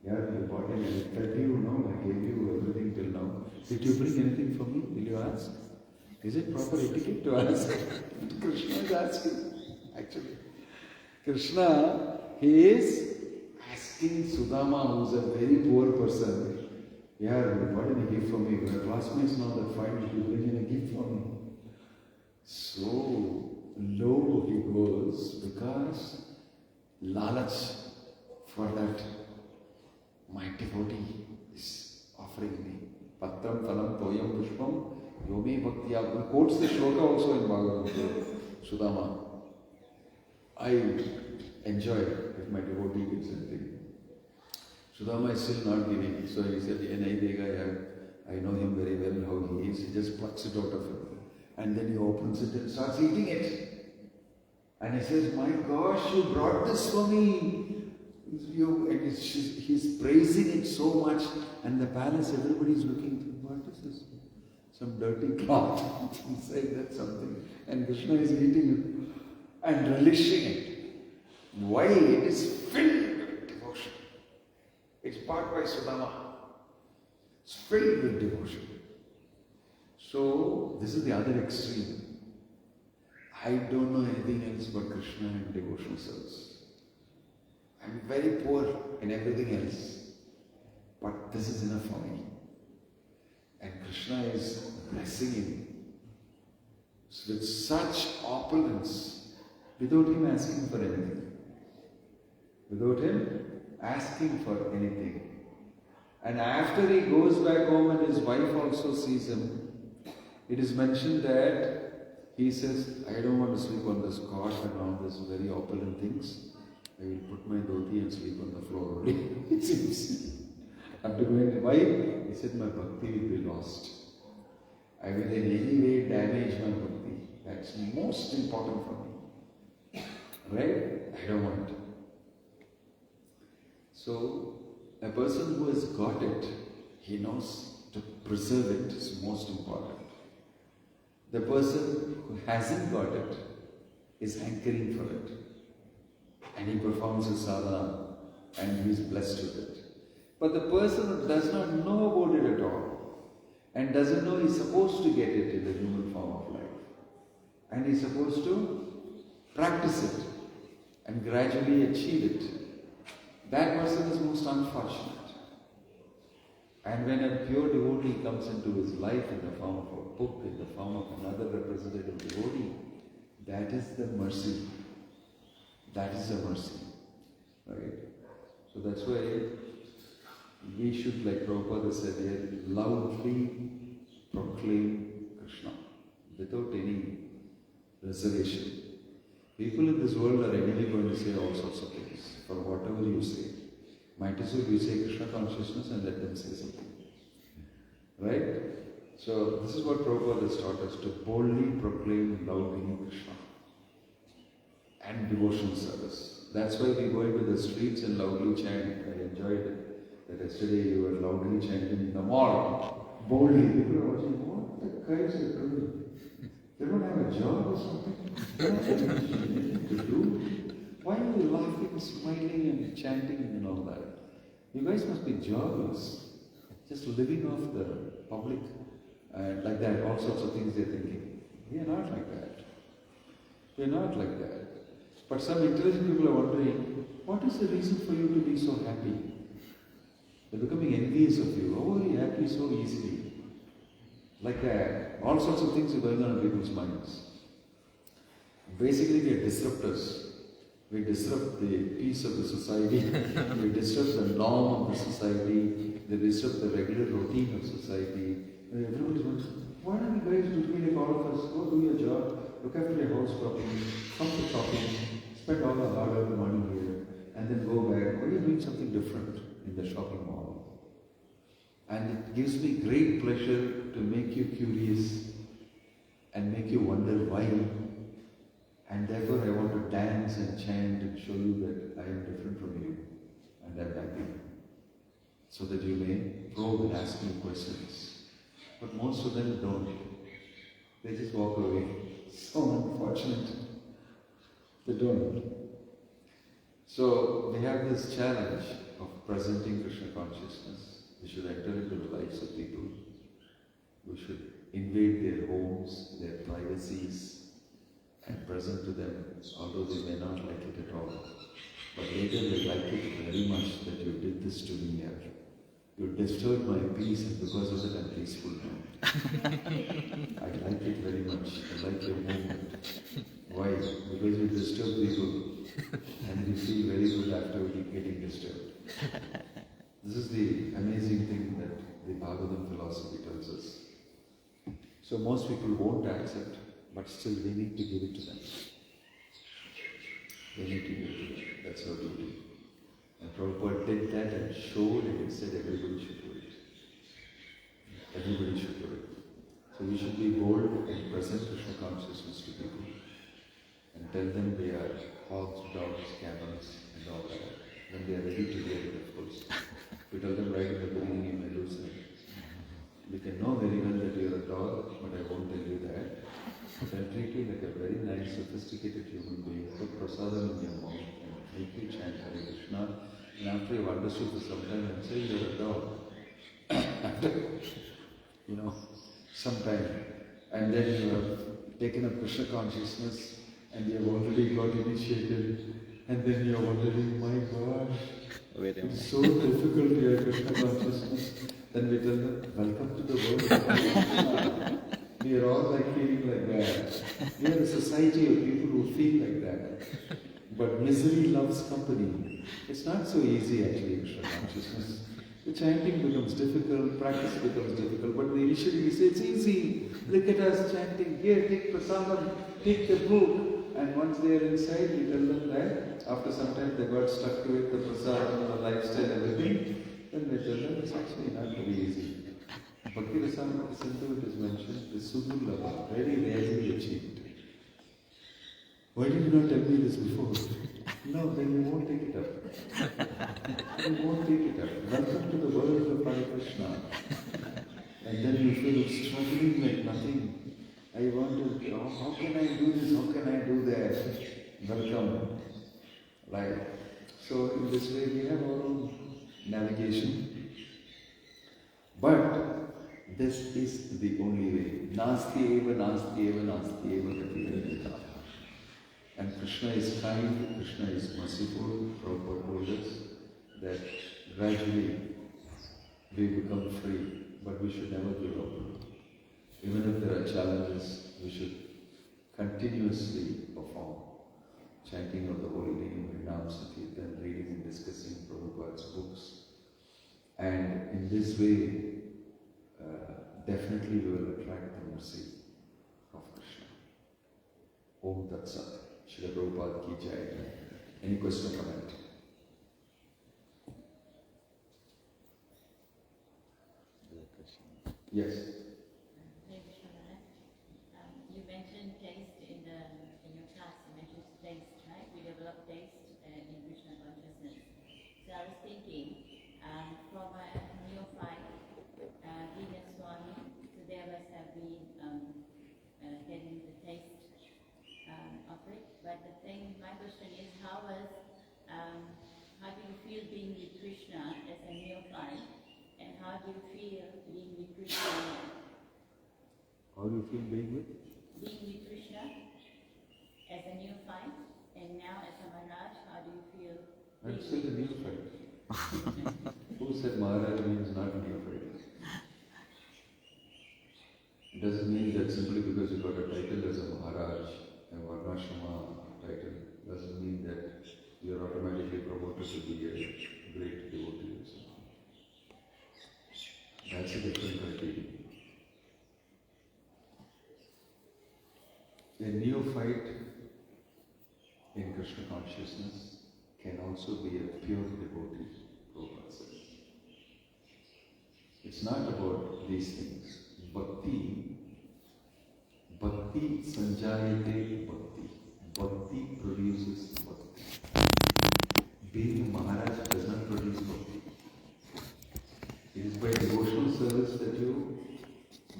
Yeah, you bought an electric, I gave you everything till now. Did you bring anything for me? Will you ask? Is it proper etiquette to ask? Krishna is asking, actually. Krishna, he is asking Sudama, who is a very poor person, yeah, what did you give for me? Your classmates know that fine, did you bring in a gift for me? So low he goes because lalach for that my devotee is offering me. Patram phalam toyam pushpam yomi bhaktiya. He quotes the shloka also in Bhagavad Sudama. I enjoy if my devotee gives anything. Sudama is still not giving. So he said, I know him very well how he is. He just plucks it out of him. And then he opens it and starts eating it. And he says, my gosh, you brought this for me. And he's praising it so much. And the palace, everybody's looking, what is this? Some dirty cloth. He said that's something. And Krishna is eating it and relishing it. Why? It is filled with devotion. It's bought by Sudama. It's filled with devotion. So, this is the other extreme. I don't know anything else but Krishna and devotional service. I'm very poor in everything else. But this is enough for me. And Krishna is blessing him with such opulence without him asking for anything. Without him asking for anything. And after he goes back home and his wife also sees him, it is mentioned that he says, I don't want to sleep on this cot and all these very opulent things. I will put my dhoti and sleep on the floor only. It seems. After going to wife, he said, my bhakti will be lost. I will in any way damage my bhakti. That's most important for me. Right? I don't want it. So, a person who has got it, he knows to preserve it is most important. The person who hasn't got it is hankering for it. And he performs his sadhana and he is blessed with it. But the person who does not know about it at all and doesn't know he's supposed to get it in the human form of life and he's supposed to practice it and gradually achieve it, that person is most unfortunate. And when a pure devotee comes into his life in the form of a book, in the form of another representative devotee, that is the mercy. That is the mercy. Right? So that's why we should, like Prabhupada said here, loudly proclaim Krishna without any reservation. People in this world are anyway going to say all sorts of things for whatever you say. Might as well you say Krishna consciousness and let them say something. Right? So this is what Prabhupada has taught us, to boldly proclaim loudly Krishna and devotional service. That's why we go into the streets and loudly chant. I enjoyed it. That yesterday you were loudly chanting in the mall. Boldly. People are watching, what the guys are doing? They don't have a job or something? They don't have anything to do? Why are you laughing, smiling and chanting and all that? You guys must be jobless. Just living off the public and like that, all sorts of things they're thinking. We are not like that. We are not like that. But some intelligent people are wondering, what is the reason for you to be so happy? They're becoming envious of you. Oh, you're happy so easily. Like that. All sorts of things are going on in people's minds. Basically, we are disruptors. We disrupt the peace of the society. We disrupt the norm of the society. We disrupt the regular routine of society. And everybody's wondering, why don't you guys do me like all of us? Go do your job, look after your house properly, come to shopping, spend all the hard-earned money here, and then go back. Why are you doing something different in the shopping mall? And it gives me great pleasure to make you curious and make you wonder why. And therefore I want to dance and chant and show you that I am different from you and I'm happy. So that you may probe and ask me questions. But most of them don't. They just walk away. So unfortunate. They don't. So we have this challenge of presenting Krishna consciousness. We should enter into the lives of people. We should invade their homes, their privacies, and present to them, although they may not like it at all. But later they like it very much that you did this to me here. You disturbed my peace and because of that I'm peaceful now. I like it very much. I like your movement. Why? Because you disturb people and you feel very good after getting disturbed. This is the amazing thing that the Bhagavatam philosophy tells us. So most people won't accept, but still we need to give it to them. We need to give it to them. That's our duty. And Prabhupada did that and showed it and said everybody should do it. Everybody should do it. So we should be bold and present Krishna consciousness to people and tell them they are hogs, dogs, camels and all that. When they are ready to hear it, of course. We tell them right in the beginning, you may lose them. We can know very well that you are a dog, but I won't tell you that. But I'll treat you like a very nice, sophisticated human being. Put prasadam in your mouth and make you chant Hare Krishna. And after you've understood for some time, and say you're a dog. After, sometime. And then you have taken up Krishna consciousness and you have already got initiated. And then you are wondering, my God, it's so difficult to have Krishna consciousness. Then we tell them, welcome to the world. We are all feeling like that. We are a society of people who feel like that. But misery loves company. It's not so easy actually, Krishna consciousness. The chanting becomes difficult, practice becomes difficult, but initially we say it's easy. Look at us chanting, here, take prasadam, take the book. And once they are inside, we tell them that after some time they got stuck to it, the prasadam, the lifestyle, everything. Then we tell them it's actually not very easy. Bhakti Rasamrita Sindhu, it is mentioned, is Sudurlabha, very rarely achieved. Why did you not tell me this before? No, then you won't take it up. You won't take it up. Welcome to the world of Hare Krishna. And then you feel struggling like nothing. I want to, how can I do this? How can I do that? Welcome. So in this way we have our own navigation. But this is the only way. Nasti eva, nasti eva, nasti eva, gati. And Krishna is kind, Krishna is merciful. Prabhupada told us that gradually we become free, but we should never give up. Even if there are challenges, we should continuously perform chanting of the holy name, Harinam Sankirtan, reading and discussing Prabhupada's books. And in this way, definitely we will attract the mercy of Krishna. Om Tat Sat. Srila Prabhupada ki jai. Any question or comment? Yes. You mentioned taste in your class. You mentioned taste, right? We develop taste in Krishna consciousness. So I was thinking, from a neophyte, being a Swami, so there must have been getting the taste of it. But my question is, how do you feel being with Krishna as a neophyte, and how do you feel being with Krishna now? How do you feel being with? Being with Krishna as a neophyte, and now as a Maharaj, how do you feel? I'm still a neophyte. Who said Maharaj means not a neophyte? It doesn't mean that simply because you got a title as a Maharaj, a Varnashrama title, doesn't mean that you are automatically promoted to be a great devotee. That's a different criteria. A neophyte in Krishna consciousness can also be a pure devotee, Prabhupada says. It's not about these things. Bhakti sanjayate bhakti. Bhakti produces bhakti. Being a Maharaj does not produce bhakti. It is by devotional service that you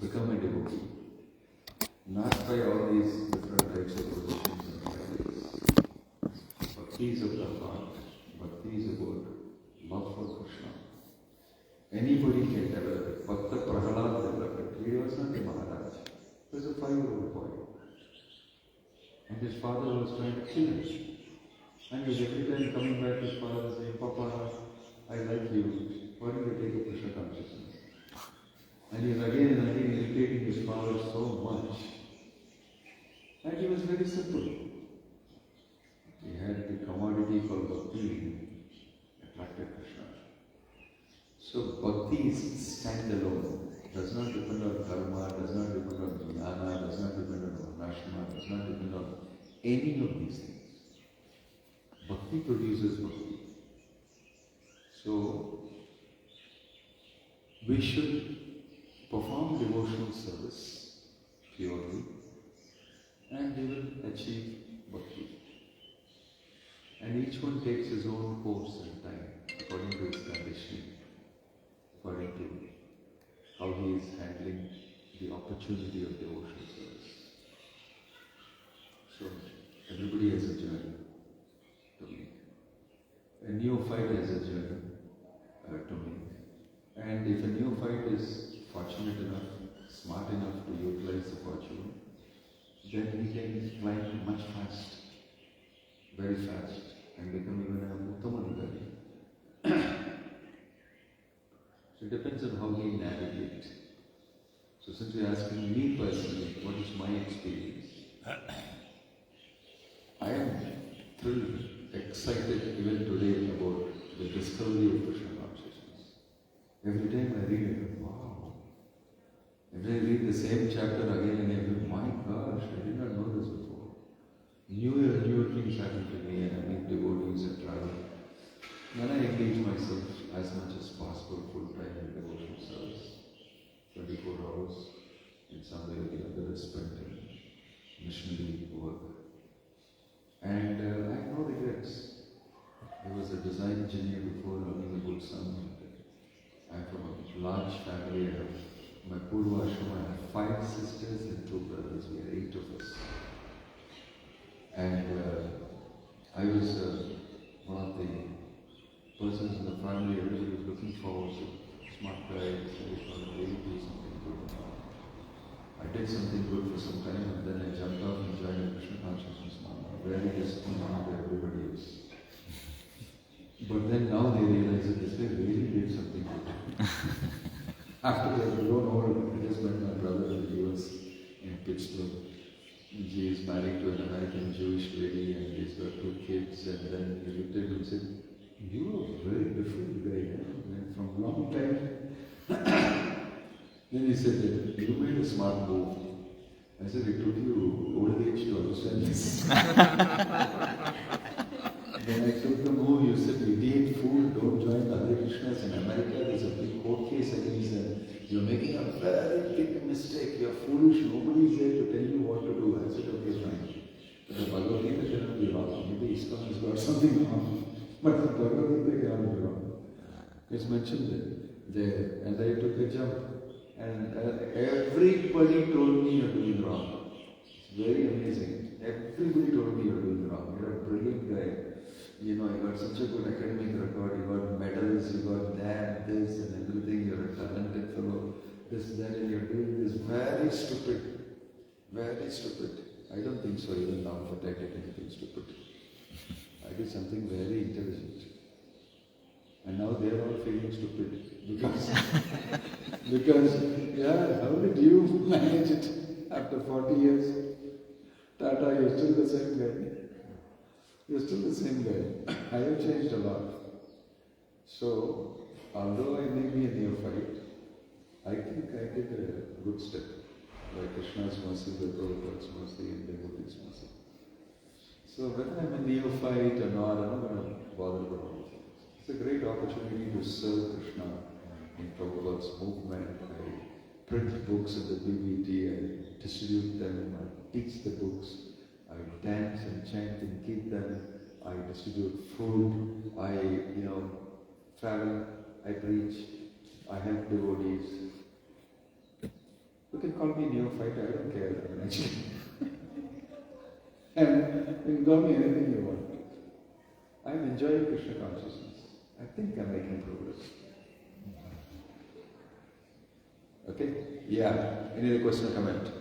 become a devotee. Not by all these different types of positions and titles. Bhakti is of the heart. Bhakti is about love for Krishna. Anybody can develop it. Bhakta Prahalad developed it. He was not a Maharaj. He was a 5-year-old boy. And his father was trying to kill him. And he was every time coming back to his father saying, Papa, I like you. Why don't you take a Krishna consciousness? And he was again and again irritating his father so much. And he was very simple. He had the commodity called Bhakti, attracted Krishna. not depend on karma, does not depend on jnana, does not depend on varnashrama, does not depend on any of these things. Bhakti produces bhakti. So, we should perform devotional service purely and we will achieve bhakti. And each one takes his own course and time according to his conditioning, according to how he is handling the opportunity of devotional service. So, everybody has a journey to make. A neophyte has a journey to make. And if a neophyte is fortunate enough, smart enough to utilize the fortune, then he can climb much fast, very fast, and become even a Uttamadhikari. So it depends on how we navigate. So since you're asking me personally, what is my experience? I am thrilled, excited even today about the discovery of Krishna consciousness. Every time I read it, wow. Every time I read the same chapter again and again, my gosh, I did not know this before. Newer things happen to me and I meet devotees and travel. Then I engage myself as much as possible full time in devotional service. 24 hours in some way or the other is spent in missionary work. And I have no regrets. I was a design engineer before running a good son. I am from a large family. I have my Purva Ashrama. I have 5 sisters and 2 brothers. We are 8 of us. And I was one of the persons in the family. Everybody was looking forward to smart guy. I was going to really do something good. I did something good for some time and then I jumped off and joined the Krishna consciousness movement. Very disappointed to everybody else. But then now they realize that this guy really did something good. After they have grown old, I just met my brother in the US in Pittsburgh. He is married to an American Jewish lady and he's got 2 kids. And then he looked at him and said, "You are a very different guy, and from a long time." Then he said, "You made a smart move." I said, "It took you old age to understand this." Then I took the move. You said, "Idiot fool, don't join the Hare Krishnas in America. There's a big court case against them. You're making a very big mistake. You're foolish. Nobody is there to tell you what to do." I said, "Okay, fine. But the Bhagavad Gita cannot be wrong. Maybe ISKCON has got something wrong. But the Bhagavad Gita cannot be wrong." It's mentioned there. And I took a jump. And everybody told me you're doing wrong. It's very amazing. Everybody told me you're doing wrong. You're a brilliant guy. You know, you got such a good academic record, you got medals, you got that, this and everything, you're a talented fellow, this, that, and you're doing this very stupid. Very stupid. I don't think so even now for I did anything stupid. I did something very intelligent. And now they're all feeling stupid. Because, yeah, how did you manage it after 40 years? Tata, you're still the same guy. You're still the same guy. I have changed a lot. So, although I may be a neophyte, I think I did a good step. By Krishna's mercy, by Prabhupada's mercy, and devotees' mercy. So, whether I'm a neophyte or not, I'm not going to bother about all things. It's a great opportunity to serve Krishna in Prabhupada's movement. I print books at the BBT, I distribute them, I teach the books. I dance and chant and keep them. I distribute food. I, travel. I preach. I help devotees. You can call me neophyte. I don't care. Actually. And you can call me anything you want. I'm enjoying Krishna consciousness. I think I'm making progress. Okay? Yeah. Any other question or comment?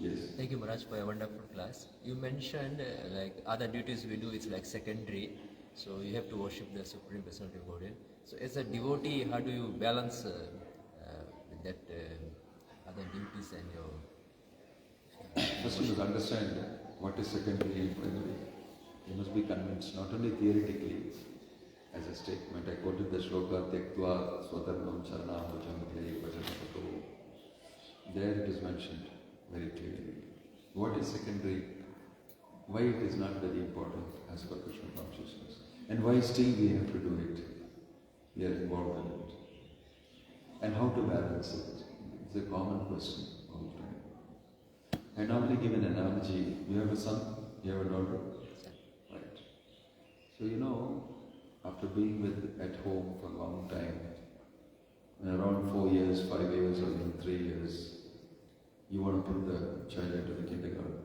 Yes. Thank you, Maharaj, for a wonderful class. You mentioned like other duties we do is like secondary, so you have to worship the Supreme Personality of Godhead. So as a devotee, how do you balance with that other duties and your... First you must understand what is secondary and primary. You must be convinced, not only theoretically, as a statement. I quoted the shloka, Tektva Swadharmam Charanam Bhajam Bhajanapato. There it is mentioned very clearly. What is secondary? Why it is not very important as per Krishna consciousness? And why still we have to do it? We are involved in it. And how to balance it? It's a common question all the time. I normally give an analogy. You have a son, you have a daughter. Right. So after being at home for a long time, around 4 years, 5 years, or even 3 years, you want to put the child into the kindergarten.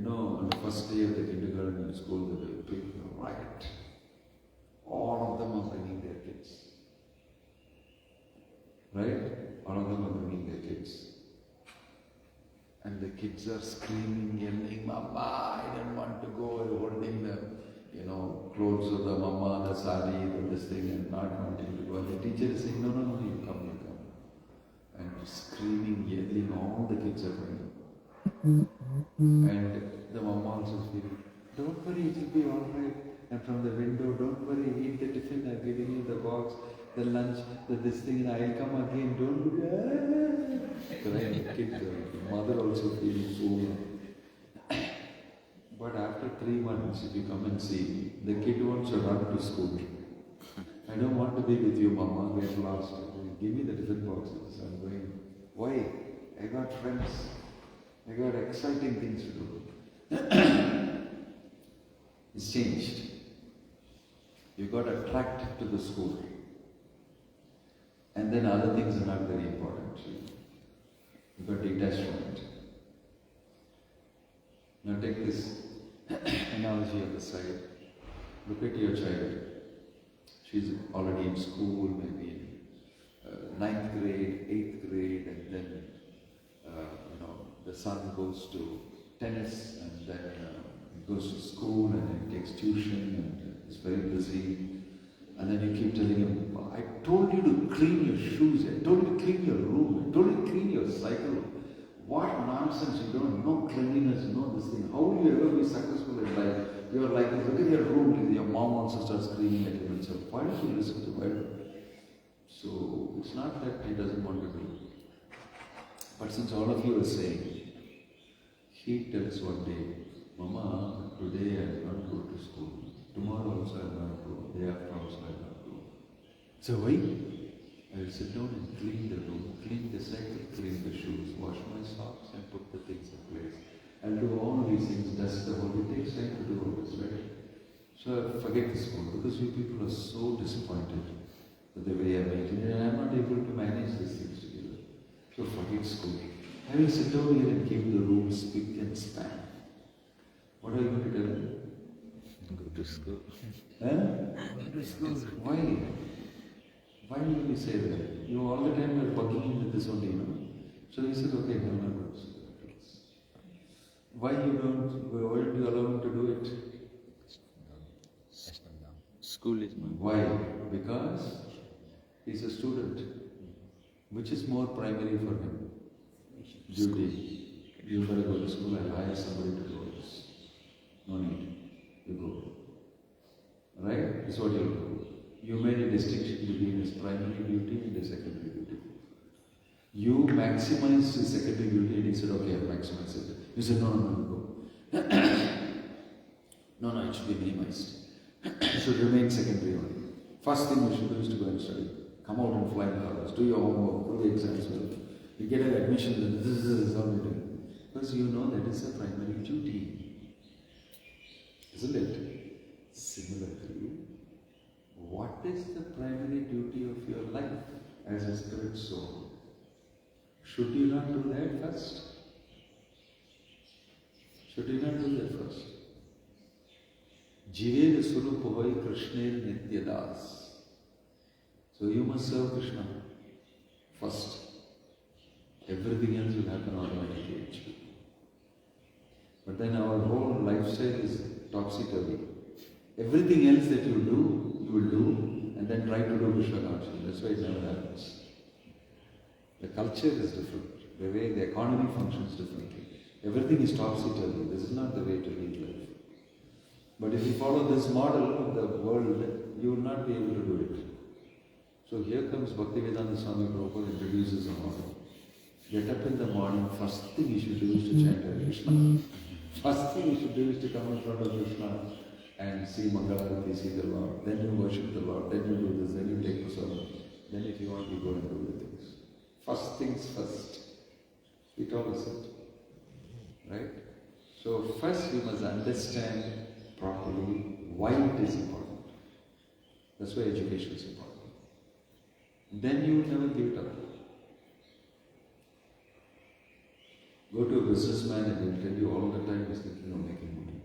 On the first day of the kindergarten in school, there will be a big riot. All of them are bringing their kids. Right? All of them are bringing their kids. And the kids are screaming, yelling, Mama, I don't want to go, holding the clothes of the mama, the sari, this thing, and not wanting to go. And the teacher is saying, no, you come. And screaming, yelling, all the kids are going. And the mama also feeling, don't worry, it will be all right. And from the window, don't worry, eat the tiffin, I'm giving you the box, the lunch, this thing, and I'll come again, don't worry. Crying, kids, the mother also feeling so. But after 3 months, if you come and see, the kid wants to run to school. I don't want to be with you, Mama, get lost. Give me the tiffin boxes, I'm going. Why? I got friends. I got exciting things to do. It's changed. You got attracted to the school. And then other things are not very important. You got detached from it. Now take this analogy on the side. Look at your child. She's already in school, maybe in 9th grade, 8th grade, and then the son goes to tennis, and then goes to school, and then he takes tuition, and is very busy. And then you keep telling him, I told you to clean your shoes, I told you to clean your room, I told you to clean your cycle. What nonsense, you don't know cleanliness, this thing. How will you ever be successful in life? You're like, look at your room, your mom also starts screaming at him and says, why don't you listen to Bible? So it's not that he doesn't want to do it. But since all of you are saying, he tells one day, Mama, today I will not go to school. Tomorrow also I will not go. Day after also I will not go. So why? I will sit down and clean the room, clean the cycle, clean the shoes, wash my socks and put the things in place. I'll do all these things, dust the whole. It takes time to do all this, right? So forget the school, because you people are so disappointed with the way I made it, and I'm not able to manage these things together. So forget school. I will sit down here and keep the room spick and span. What are you going to tell them? Go to school. Go to school. Why? Why will you say that? You all the time are bugging with this only, So he said, okay, no, no, no. Why you don't you allow him to do it? School is Why? Because he's a student. Which is more primary for him? Duty. You better go to school and hire somebody to do this. No need. You go. Right? That's what you'll do. You made a distinction between his primary duty and his secondary duty. You maximized his secondary duty and he said, okay, I'll maximize it. You said, no, go. No, it should be minimized. It should remain secondary only. First thing you should do is to go and study. Come out in flying colors, do your homework, do the exams well. You get an admission, and this is how you do. Because you know that is a primary duty. Isn't it? Similarly, what is the primary duty of your life as a spirit soul? Should you not do that first? Should you not do that first? Jiver Swarup hoy Krishner Nityadas. So you must serve Krishna first. Everything else will happen automatically actually. But then our whole lifestyle is topsy-turvy. Everything else that you will do, and then try to do Krishna consciousness. That's why it never happens. The culture is different. The way the economy functions differently. Everything is topsy-turvy. This is not the way to lead life. But if you follow this model of the world, you will not be able to do it. So here comes Bhaktivedanta Swami Prabhupada introduces a model. Get up in the morning, first thing you should do is to chant Hare Krishna. First thing you should do is to come in front of Krishna and see Mangalarati, see the Lord. Then you worship the Lord, then you do this, then you take prasadam. Then if you want, you go and do the things. First things first. He told us it. Right? So first you must understand properly why it is important. That's why education is important. Then you will never give it up. Go to a businessman and he'll tell you all the time he's thinking of making money.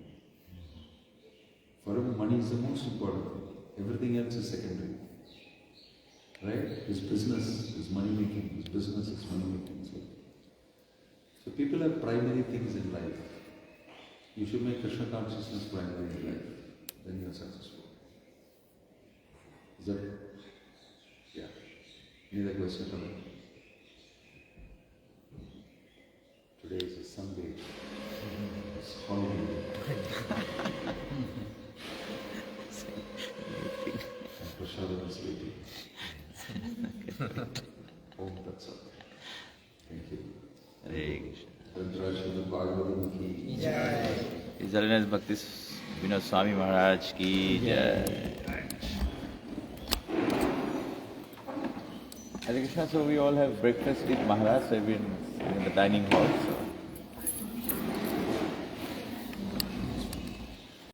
For him, money is the most important thing. Everything else is secondary. Right? His business is money making. His business is money making. So people have primary things in life. You should make Krishna consciousness primary in life. Then you are successful. Is that? Yeah. Any other question for me? Today is a Sunday. It's holiday. And Prashadam is waiting. Om Tat Sat. Thank you. Hare Krishna. Srimad Bhagavatam ki Jai. His Holiness Bhakti Vinoda Swami Maharaj ki Jai. Hare Krishna, so we all have breakfast with Maharaj, so we've been in the dining hall. So